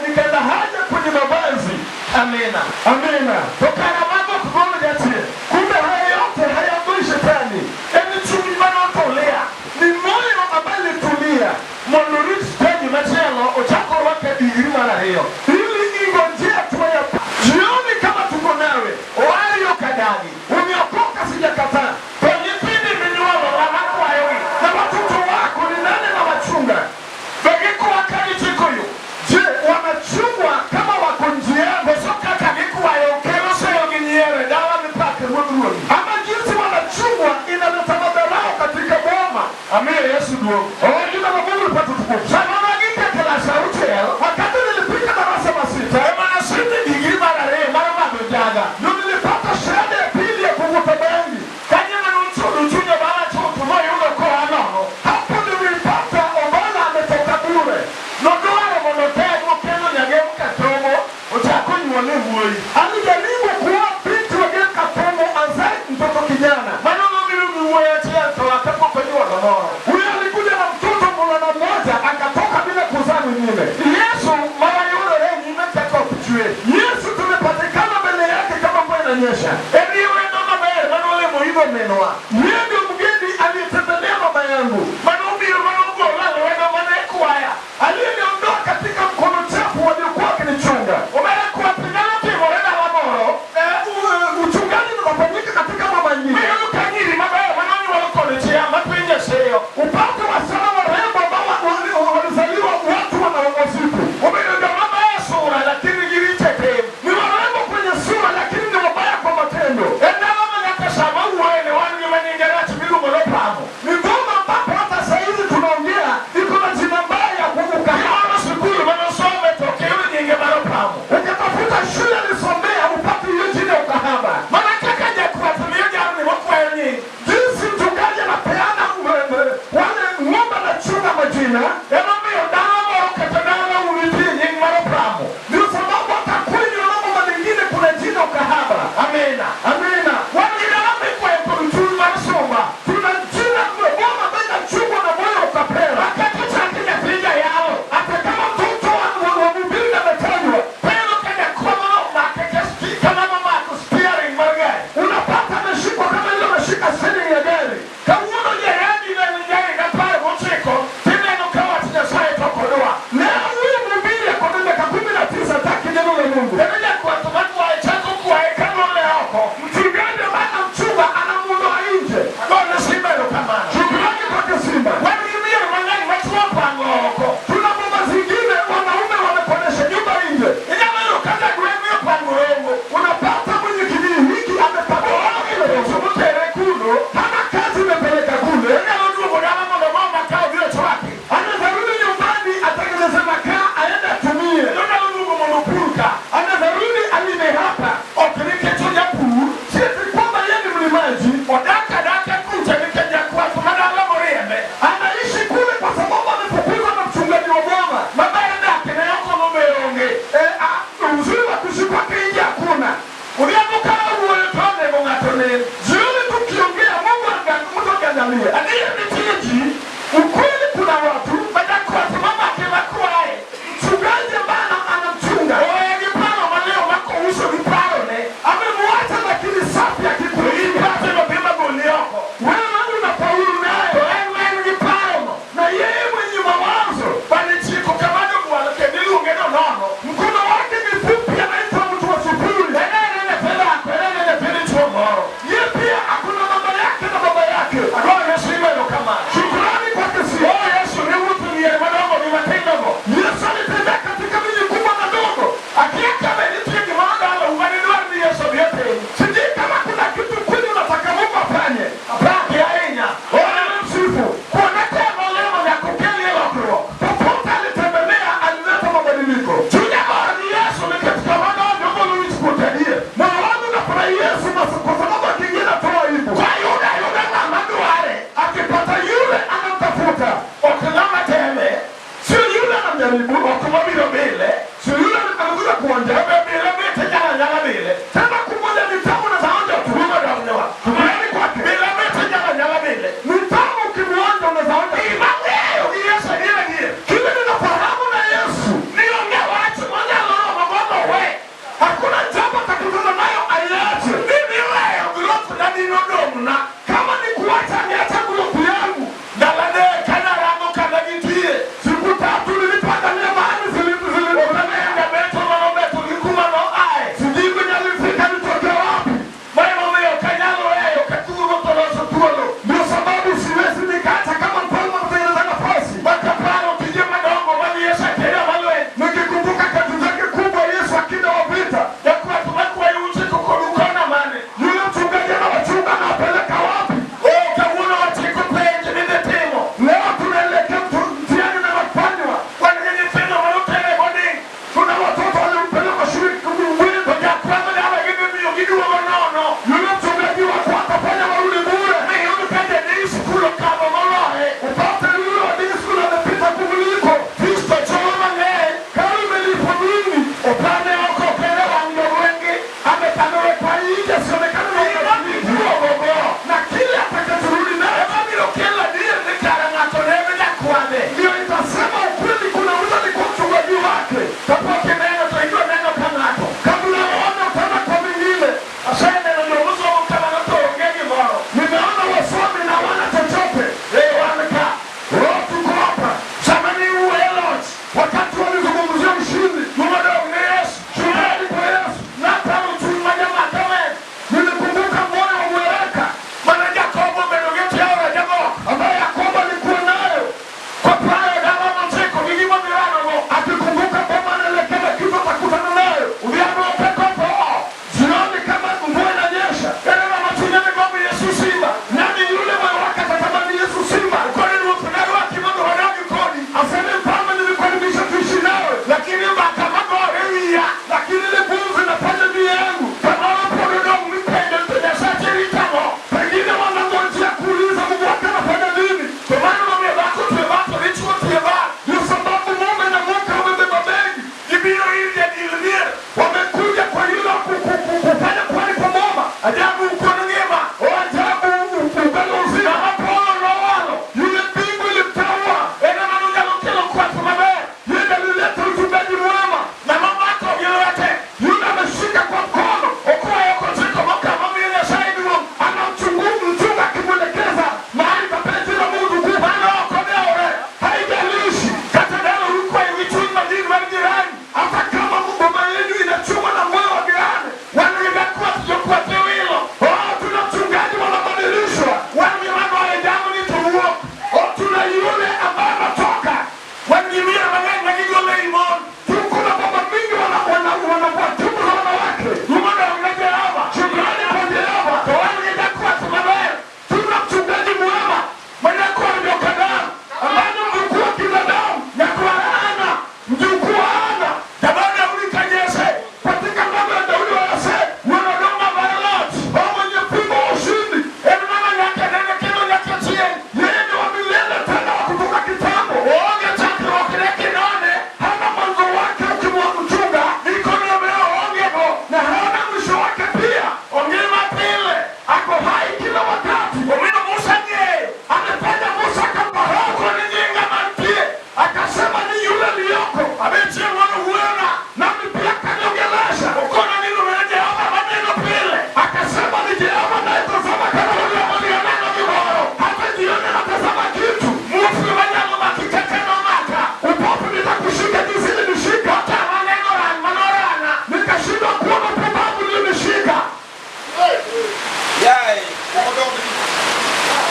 S3: nikaenda haja kwenye mavazi. Amina. Amina. Tokana mambo kugono jatie. Kumbe haya yote hayangoi shetani. Eni chumi manotolea. Ni moyo ambaye tulia. Monolith stage machelo ochako wake digiri mara hiyo. Ili ingojea tuwa ya jioni kama tuko nawe. Wali yokadani. Uniokoka sijakataa. Kwenye pindi minuwa wa wako wa yogi. Na watoto wako Yesu ndio. Oh, jina la Mungu lipate tukufu. Sasa magika kila sauti yao. Wakati nilipita darasa la 6, maana sisi digrii mara mara madojaga. Ndio nilipata shahada ya pili ya kuvuta bangi. Kanyama nuchunya bana chutu moyo yule kwa anono. Hapo ndio nilipata obala ametoka bure. Ndoara monotego keno nyagemu katomo. Utakunywa ni huoi. Alijaribu kuwa binti wa katomo anzai mtoto kijana. Maneno mimi niwaacha toa kwenye Gomora. Huyo alikuja na mtoto mwana mmoja akatoka bila kuzaa mwingine. Yesu mara yule nimetoka kujue. Yesu tumepatikana mbele yake kama mvua inanyesha. Ndiye ndo mama yake wale muhimu menoa. Yeye ndio mgeni aliyetembelea mama yangu. Manubiri manungo wale wana maneko haya. Aliondoa katika mkono chafu waliokuwa kinichunga. Umekuwa pigana kwa wale wa Moro. Uchungaji unafanyika katika mama nyingi. Mimi kanyiri mama yao wanani walokoletea mapenzi sio. Upande wa sana warembo ambao walizaliwa watu wanaowasifu. Umeenda mama ya sura lakini gilicheke. Ni warembo kwenye sura lakini ni wabaya kwa matendo. Enda mama yakasema uone wani maningara chibiru molopamu. Ni ngoma ambapo hata saizi tunaongea iko na jina mbaya kuvuka. Kama shukuru wanasoma tokeo nyingi molopamu. Ukitafuta shule nisomea upate hiyo jina ukahaba. Maana kaka kuwatumia jana wakwenye. Jinsi mchungaji anapeana wale ng'ombe na chunga majina. Mimi dawa ukatana ulipie nyingi molopamu. Ndio sababu hata kwenye mambo mengine kuna jina ukahaba. Amina. Amina. Wengine wamekuwa kuchunga masomba. Tuna jina ngoma baina chunga na moyo ukapera. Wakati chake piga yao. Hata kama mtoto wa mubiri na metajwa. Pero kanya kwa mama kesi kama mama kuspiring margai. Unapata ameshikwa kama ile ameshika sini ya gari. Kauno ya yaji na njari na pale mcheko. Tena inokawa tunasai tokodoa. Leo huyu mubiri ya kwa miaka 19 taki neno la Mungu. Tena kwa tomato wa chako kwa hekalo leo. Mchungaji bana mchunga anamuondoa nje. Bwana Simba ndo kama. Shukrani kwa Simba. Wengine wanangani watu wapango huko. Tuna mama zingine wanaume wamekonesha nyumba nje. Ingawa leo kaza kuemea pango longo. Unapata mwenye kijiji hiki amepakwa ile somotere kuno. Hana kazi imepeleka kule. Ingawa ndio mwana mama makao vile chwake. Anazarudi nyumbani atengeneze makaa aende atumie. Ndio Mungu mmonupuka. Anazarudi alime hapa. Okirike choja puru. Sisi kwamba yeye ni mlimaji. Odaka kuja nikaja kwa tumadala morembe. Anaishi kule kwa sababu amefukuzwa na mchungaji wa boma. Mabaya yake na yako mumeonge. Uzuri wa kushikwa kinja hakuna. Uliamuka uwe tone mungatone. Jioni tukiongea Mungu angalia. Ndiye mtiji. Ukweli kuna watu baada kwa mama akiwakuae. Mchungaji bana anamchunga. Wewe pano maleo wako uso viparo ne. Amemwacha lakini safi akikulinda. Tena bima goli yako. Wewe una Paulo naye. Wewe ni pano. Na yeye mwenye mawazo. Bali chiko kama ndio mwalake nilungeno nono. Mkono wake ni fupi anaitwa mtu wa sufuri. Nene pela kwelele pele chomoro. Yeye pia hakuna mama yake na baba yake. Roho Simba ndo kama. Shukrani kwa Yesu. Oh Yesu ni mtu ni madogo ni matendo. Yesu alitenda katika miji kubwa na ndogo. Akiaka amelitiki maana ala umaniliwa ni Yesu yote. Sijui kama kuna kitu kweli unataka Mungu afanye. Apaki aina. Ona msifu. Kuonekea malema ya kukeli ya wakro. Popote alitembelea alileta mabadiliko. Chunya ni Yesu ni katika maana ndogo ulichukutalie. Na wangu na kwa Yesu kwa sababu akingine toa hivyo. Kwa yuda na maduare.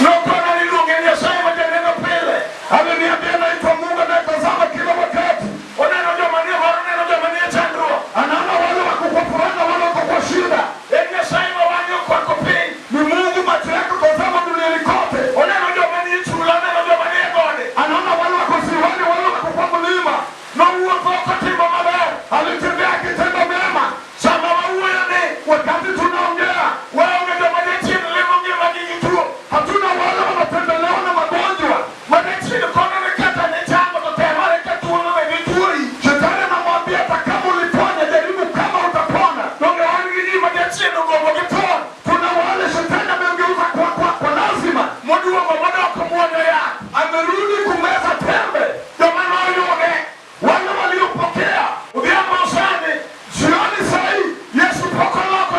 S3: Nokona nilunge Nyasaye majaneno pele. Aliniambia naitwa Mungu anayetazama kila wakati. Oneno jomanie horo, oneno jomanie chandruo. Anaona wale wako kwa furaha, wale wako kwa shida. Nyasaye mawanyo kwako piny. Ni Mungu macho yako tazama duniani kote. Oneno jomanie chula, oneno jomanie gode. Anaona wale wako ziwani, wale wako kwa mlima. Na uwezo kutimo maber. Alitembea akitenda mema. Sama wauwe ni wakati tunaongea. Wewe jomanie chini limo ngima gigituo. Hatuna wale wanapendelewa na magonjwa. Madechini kona nikata ni chango totemare katuono megituri. Shetani anamwambia hata kama uliponya jaribu kama utapona. Donge wangi madechini ugogo gitona. Kuna wale shetani amengeuza kwa lazima. Mudua kwa madoko muone ya. Amerudi kumeza tembe. Domano yone. Wale waliopokea. Ubiama usani. Jioni sahi. Yesu poko loko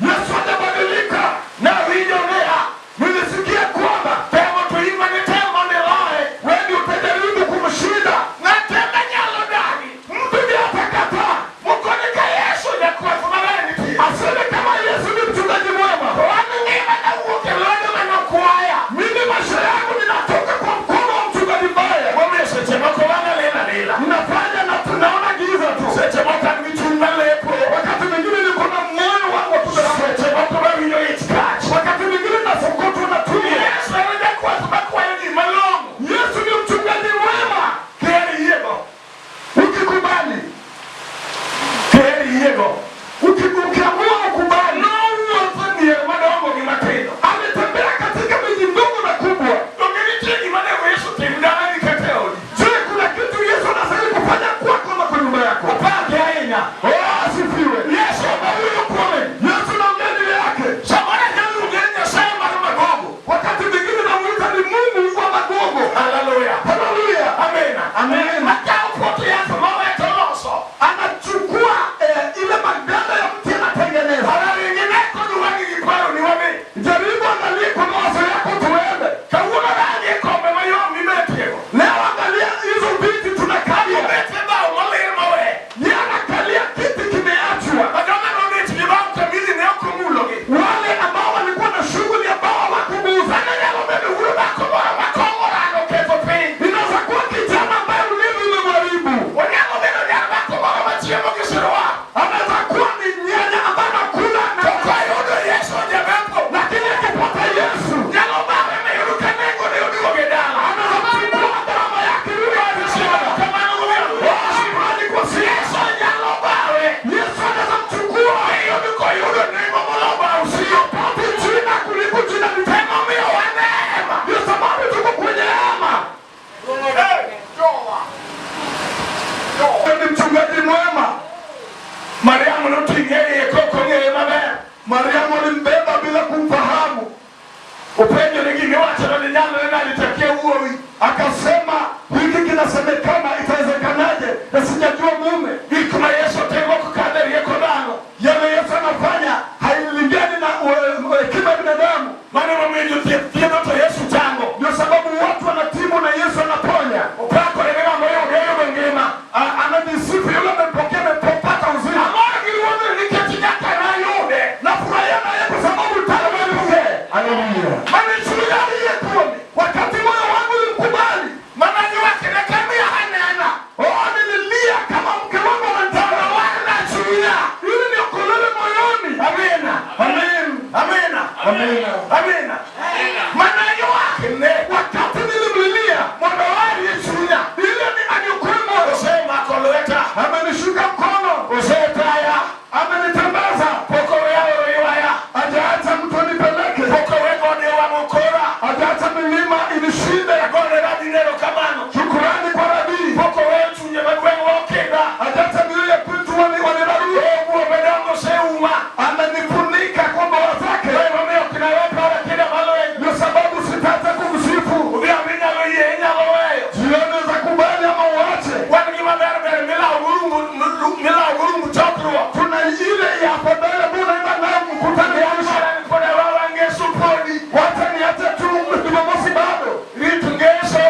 S3: Yesu hajabadilika. Na video nea. Nilisikia kwamba tembo tuima ni tembo ni lae. Wendi utajaribu kumshinda. Na tembe nyalo ndani. Mtu ni atakata. Mukonika Yesu ya kwa fumaleni pia. Asili kama Yesu ni mchungaji mwema. Wanu nima na uoke lodo manakuaya. Mimi maisha yangu ninatoka kwa mkono wa mchungaji mbaya. Wame sechemako wana lela. Ninafanya na tunaona giza tu. Sechemaka nichunga lepo. Wakati mwingine niko na moyo wangu kutoka. Sechemako wawinyo itikachi. Wakati mwingine na sokoto na tumia. Yesu anaja kwa sababu ni malongo. Yesu ni mchungaji mwema. Keri yego. Ukikubali. Keri yego. Ukiamua ukubali. No uwafanyie madongo ni matendo. Ametembea katika miji ndogo na kubwa. Nongenicheki maneno Yesu timdana ni kateoni. Je, kuna kitu Yesu anastahili kufanya kwako na kwa nyumba yako? Apake aina. Asifiwe. Yesu amehuyo kume. Yesu na ungeni yake. Shamana jangu ungeni Nyasaye magogo. Wakati mwingine namuita ni Mungu wa magogo. Haleluya. Haleluya. Amena. Amen. Hata upote yako mama yatoloso. Anachukua ile maganda ya mti anatengeneza. Halalingineko duwangi kipayo ni wame. Jaribu angalia kwa mawazo yako tuende. Kawuna rangi kombe mayomi metego. Leo angalia hizo viti tunakalia. Umeteba umaliri mawe. Yanakalia kiti kimeachwa. Magana noneti libao kamili ni yako mulogi. Wale ambao walikuwa na shughuli ambao hawakubuza. Nanyalo bebe ule bako bora makongo rano keto pei. Inaweza kuwa kijana ambaye ulimi umemwaribu. Wanyalo bebe nyalo bako bora machiemo kisiroa. Anaweza kuwa ni nyanya ambaye nakula na kwa yodo Yesu ajabepo. Lakini akipata Yesu. Nyalo bebe meyuruka nengo ni udigo gedala. Anaweza kuwa gharama yake yule alisema. Kama nunguyo. Shukrani kwa Yesu nyalo bebe. Yesu anaweza mchukua. Hiyo niko yodo nengo moloba usio. Pati jina kuliko jina ni tema mio wa neema. Ndio sababu tuko kwenye neema. Ni mchungaji mwema. Mariamu nutingeye koko ngeye mabe. Mariamu alimbeba bila kumfahamu. Upenyo ningine wacha na nyalo na alitakia uowi. Akasema hiki kinasemekana itawezekanaje na sijajua mume. Ikuma Yesu tengo kukadari yako dano. Yale Yesu anafanya hailingani na hekima ya binadamu. Maana mwenye ndoto Yesu tango. Ndio sababu watu wanatibu na Yesu anaponya. Upako ni mambo yao ngema. Anadisifu yule amepokea amepata uzima. Amara kiliwona nikachijaka na yule. Na furahia na yeye kwa sababu talamani. Haleluya. Maana chuya yeye wakati moyo wangu ulikubali. Maana ni wake na kamia hana. Nililia kama mke wangu anataka wala chuya. Ili niokolewe moyoni. Amina. Amen. Amina. Amina. Amina. Maana ni wake wakati nilimlilia mwana wali chuya. Ile ni aniokolewe moyo. Sema koleta. Amenishuka mkono. Usetaya. Amenitambaza. Poko yao riwaya. Ajaacha mtu nipeleke. Poko wego ni wa mkora. Ajaacha milima inishinde. Gone radi nero kamano. Shukurani kwa rabii. Poko wetu nye magwengo wakenda. Ajaacha milile pitu waniraru. Ebu wabedango seuma. Amenifunika kwa mbawa zake. Wewe meo kina wepa wa kina maloe. Ndio sababu sitata kumsifu. Ubia minyalo ye inyalo weyo. Jione za kubali ama uache. Wani maberbere mila ugurumu chokruwa. Kuna ile ya fadala muna ima na mkutani ya msharani kone wawa ngesu podi. Wata ni hata tu mtumamosi bado. Ritu ngeso.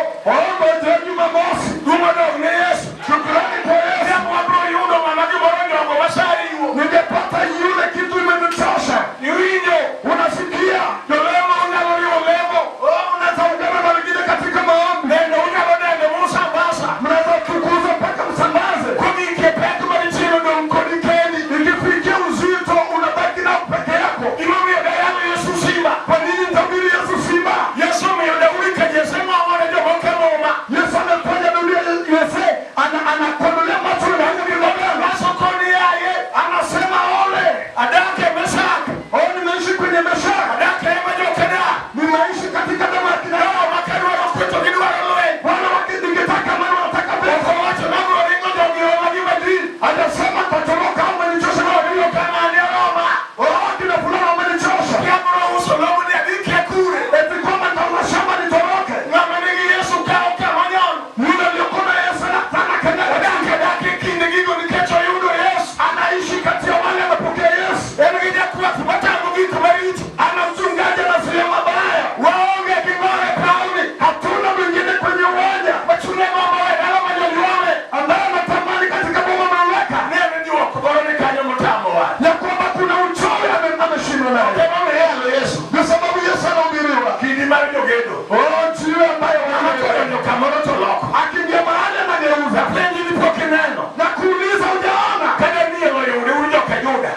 S3: gedo. Jiwe ambayo wanakwenda kama toloko. Akiingia mahali anageuza. Penye lipo kineno. Na kuuliza hujaona. Kada ndiye Wayahudi ulioka Yuda.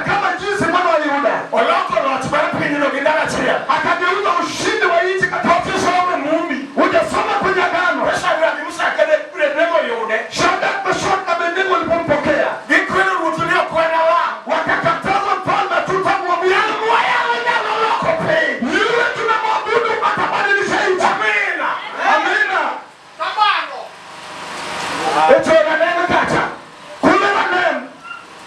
S3: Kama jinsi mwana wa Yuda. Oloko lote bali penye no gindana chia. Akageuza ushindi wa nchi katoka soma muumbi. Hujasoma kwenye agano. Pesa ya Musa kade kule neno Yuda. Shadraka, Meshaki na Abednego walipompokea. Gikwenu rutulia kwenda wa. Wakakataza mfalme tutamwamuru wayao na loloko pe. Yule tunamwabudu atabadilisha nchi. Amina. Amina. Tabano. Eto na neno kacha. Kule na neno.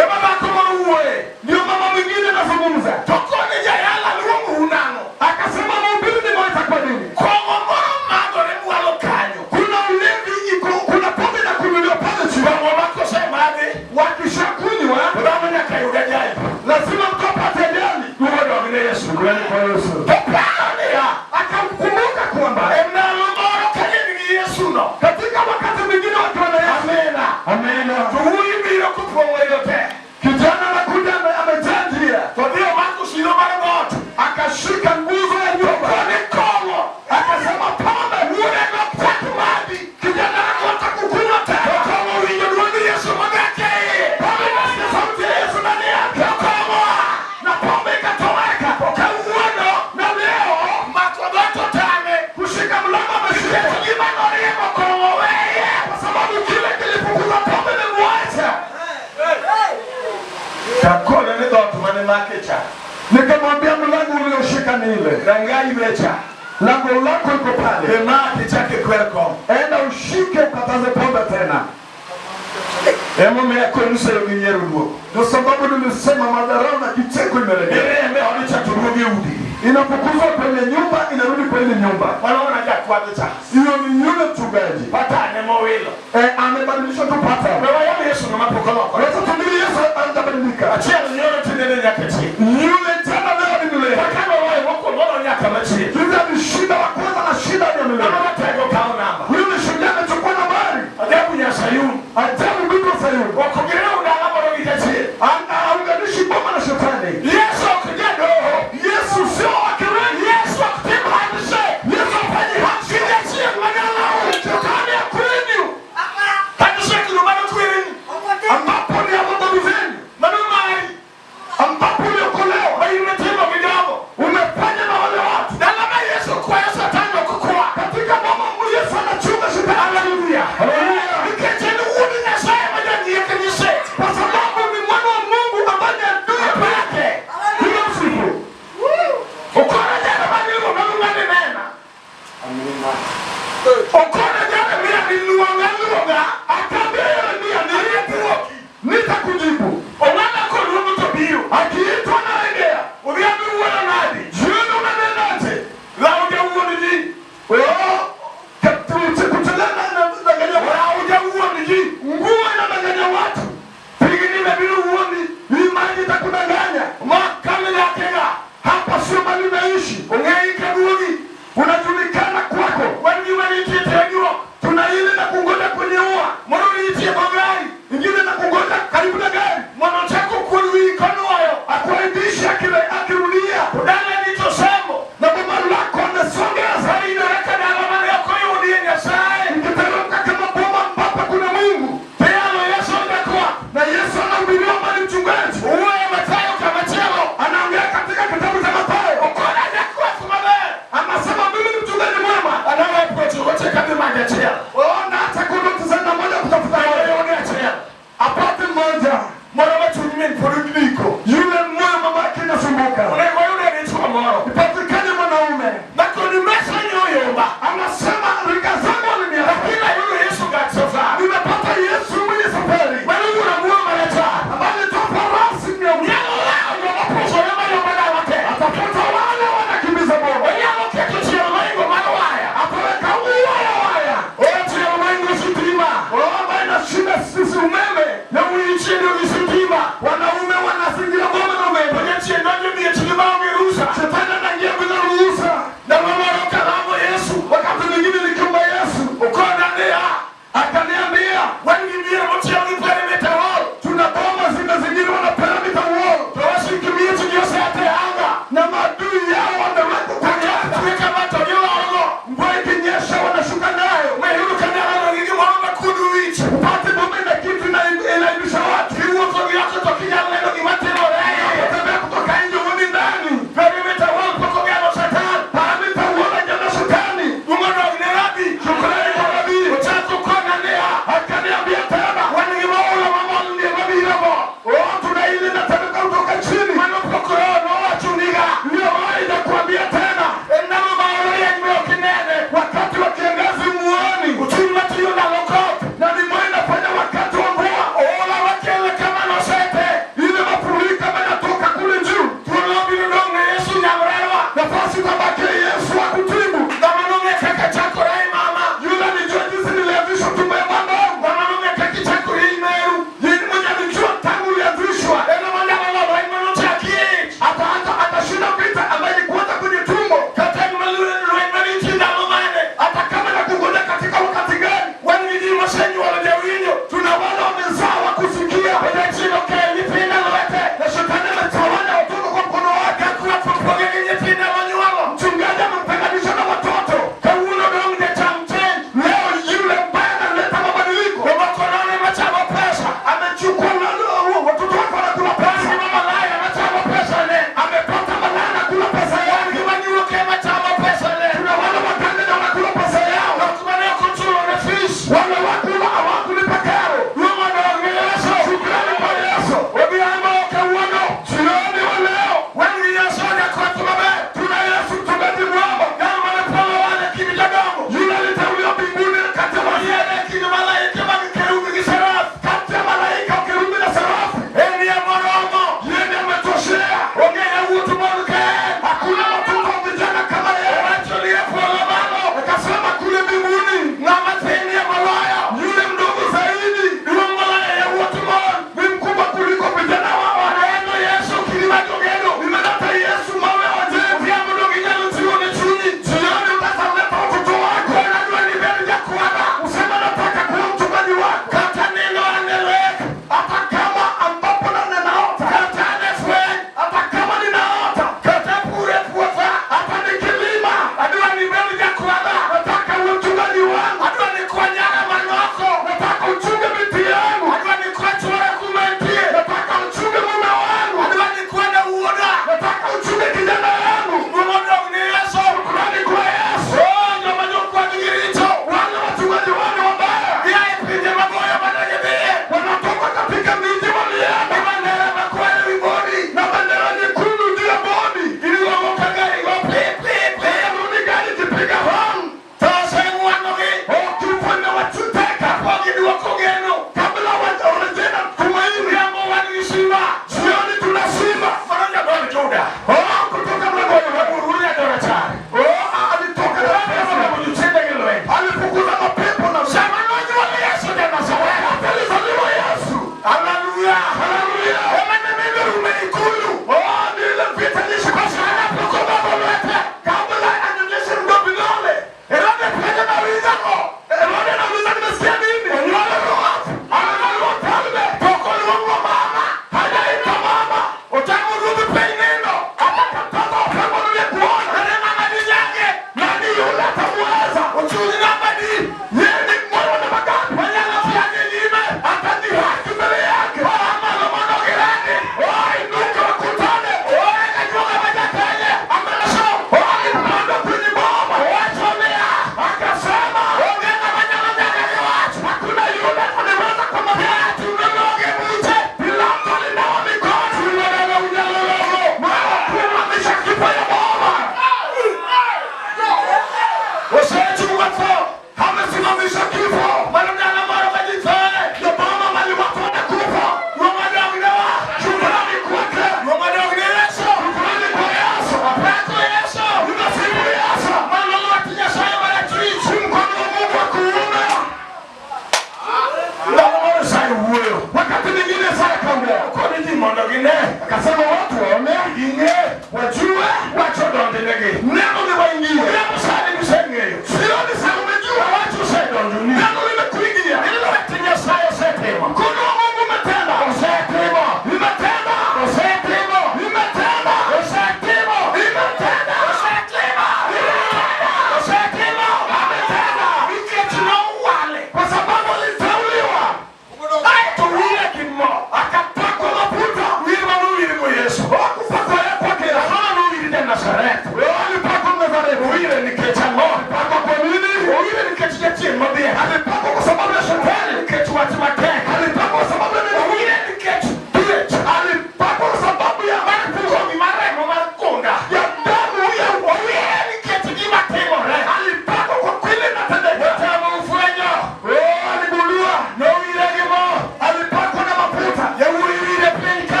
S3: Ema bako uwe. Ndio mama mwingine anazungumza. Tokone jayala luongo unano. Akasema mhubiri ni moja kwa nini? Kwa ngomoro mago ni mwalo kanyo. Kuna ulevi iko, kuna pombe na kunuliwa pale chini. Kwa ngomako semaje? Wakishakunywa, kudama nyaka yuga jai. Lazima mtu apate jali. Uwe wa Yesu. Kweli kwa Yesu. Topania. Akamkumbuka kwamba emna ngomoro kanyo ni Yesu no. Katika wakati mwingine watu wana Yesu. Amina. Amina. Tuhui bila kupongwe yote. Kijana anakuja amejandria. Kwa hiyo Marko sio mara moja. Akashika nguzo ya nyumba. Kwa Kongo. Akasema pombe ule na kutatu maji. Kijana anataka kukunywa tena. Kwa wingi ndio Yesu mwake. Pombe na sauti ya Yesu ndani yake. Kongo. Na pombe ikatoweka. Kwa uono na leo matobato tame kushika mlango ameshika. Kimano leo Kongo wewe. Kwa sababu kile kilipokuwa pombe ni mwacha. Kakona ni ndo tumane makecha. Nikamwambia mlango ulioshika ni ile. Rangai mecha. Lango lako liko pale. Emaki chake kweko. Enda ushike ukataze pombe tena. Emo meko nusa yunyeru duo. Ndio sababu nilisema madharau na kicheko imelegea. Eme honicha turugi udi. Inapokuzwa kwenye nyumba inarudi kwenye nyumba. Wanaona haja kwa cha. Hiyo ni yule mchungaji. Patane mowilo. Amebadilisha tu pata. Wewe Yesu na mapokolo. Wacha tumili Yesu atabadilika. Achia yule tunene nyakati. Yule tena leo ni yule. Kama wewe wako mbona nyaka machi. Yule ni shida wa kwanza na shida ya milele. Kama tego kao namba. Yule shujaa anachukua nambari. Ajabu ya Sayuni. Ajabu biko Sayuni. Wako gireo ndala bado vitachi. Anaunganishi bomba na shetani. Yesu akijado. Yesu sio akire. Yesu akitima hadise. Yesu afanye hadisi ya manala. Shetani akwenu. Hadise kilumano kwenu. Ambapo ni ambapo mzeni. Manumai. Ambapo ni okolewa. Maimetema vidago. Umefanya na wale watu. Dalama Yesu kwa Yesu atano kukua. Katika mama Yesu anachunga shetani. Haleluya. Haleluya. Niketeni uone na saya majani yake ni set. Kwa sababu ni mwana wa Mungu ambaye adui yake. Hiyo siku. Ukora jana bali unamwona nena. Amina. Ukora jana bila niluanga akabea ni nitakujibu. Ongana kwa Mungu tobio. Akiitwa na regea. Uliambi uwana nadi. Jioni unanenaje? Laude uoniji. Katuche kutelana na danganya. Laude uoniji. Nguo inadanganya watu. Pigini bila uoni. Hii maji itakudanganya. Makame yakega. Hapa sio mali unaishi. Ungeika duoni. Unajulikana kwako. Wengi wanikitegwa. Tunaile na kungoja kwenye ua. Mbona uniitie magari? Ingine na kungoja karibu na gari. Mwana chako kuliwi kanoyo. Akuaibisha kile akirudia. Udana nito sembo. Na boma lako anasongea. Sari inareka na alama yako yudie nyasae. Mkiteroka kama boma mpapa kuna Mungu. Peano Yesu ndakua. Na Yesu anahubiriwa mali mchungaji. Uwe Mathayo kama chelo. Anaongea katika kitabu cha Mathayo. Ukona ndakua kumabe. Anasema mimi mchungaji mwema. Anawe kwetu wote kama ngachia. Ona hata kuna tuzana moja kutafuta wewe unachia. Apate moja. Mwana wetu ni mporudiko. Yule moyo mama yake nasumbuka. Unaiko yule anaitwa Moro. Ipatikane mwanaume. Na kunimesha nyoyomba. Anasema rika zangu ni mia. Kila yule Yesu gatsofa. Nimepata Yesu mwenye safari. Bali unamuona maleta. Bali topa rasi ni mnyalo lao ndio maposho yama yomba wake. Atafuta wale wanakimbiza Mungu. Yalo kitu cha Mungu manowaya. Ataweka waya. Eti ya Mungu sitima. Bana shida sisi umeme. Na uichi ndio sitima. Wanaume wanasingira mama na umeme. Ponyeti ndio ndio chini mao mirusa. Shetani anaingia bila ruhusa. Na mama roka Yesu.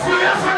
S3: Yesu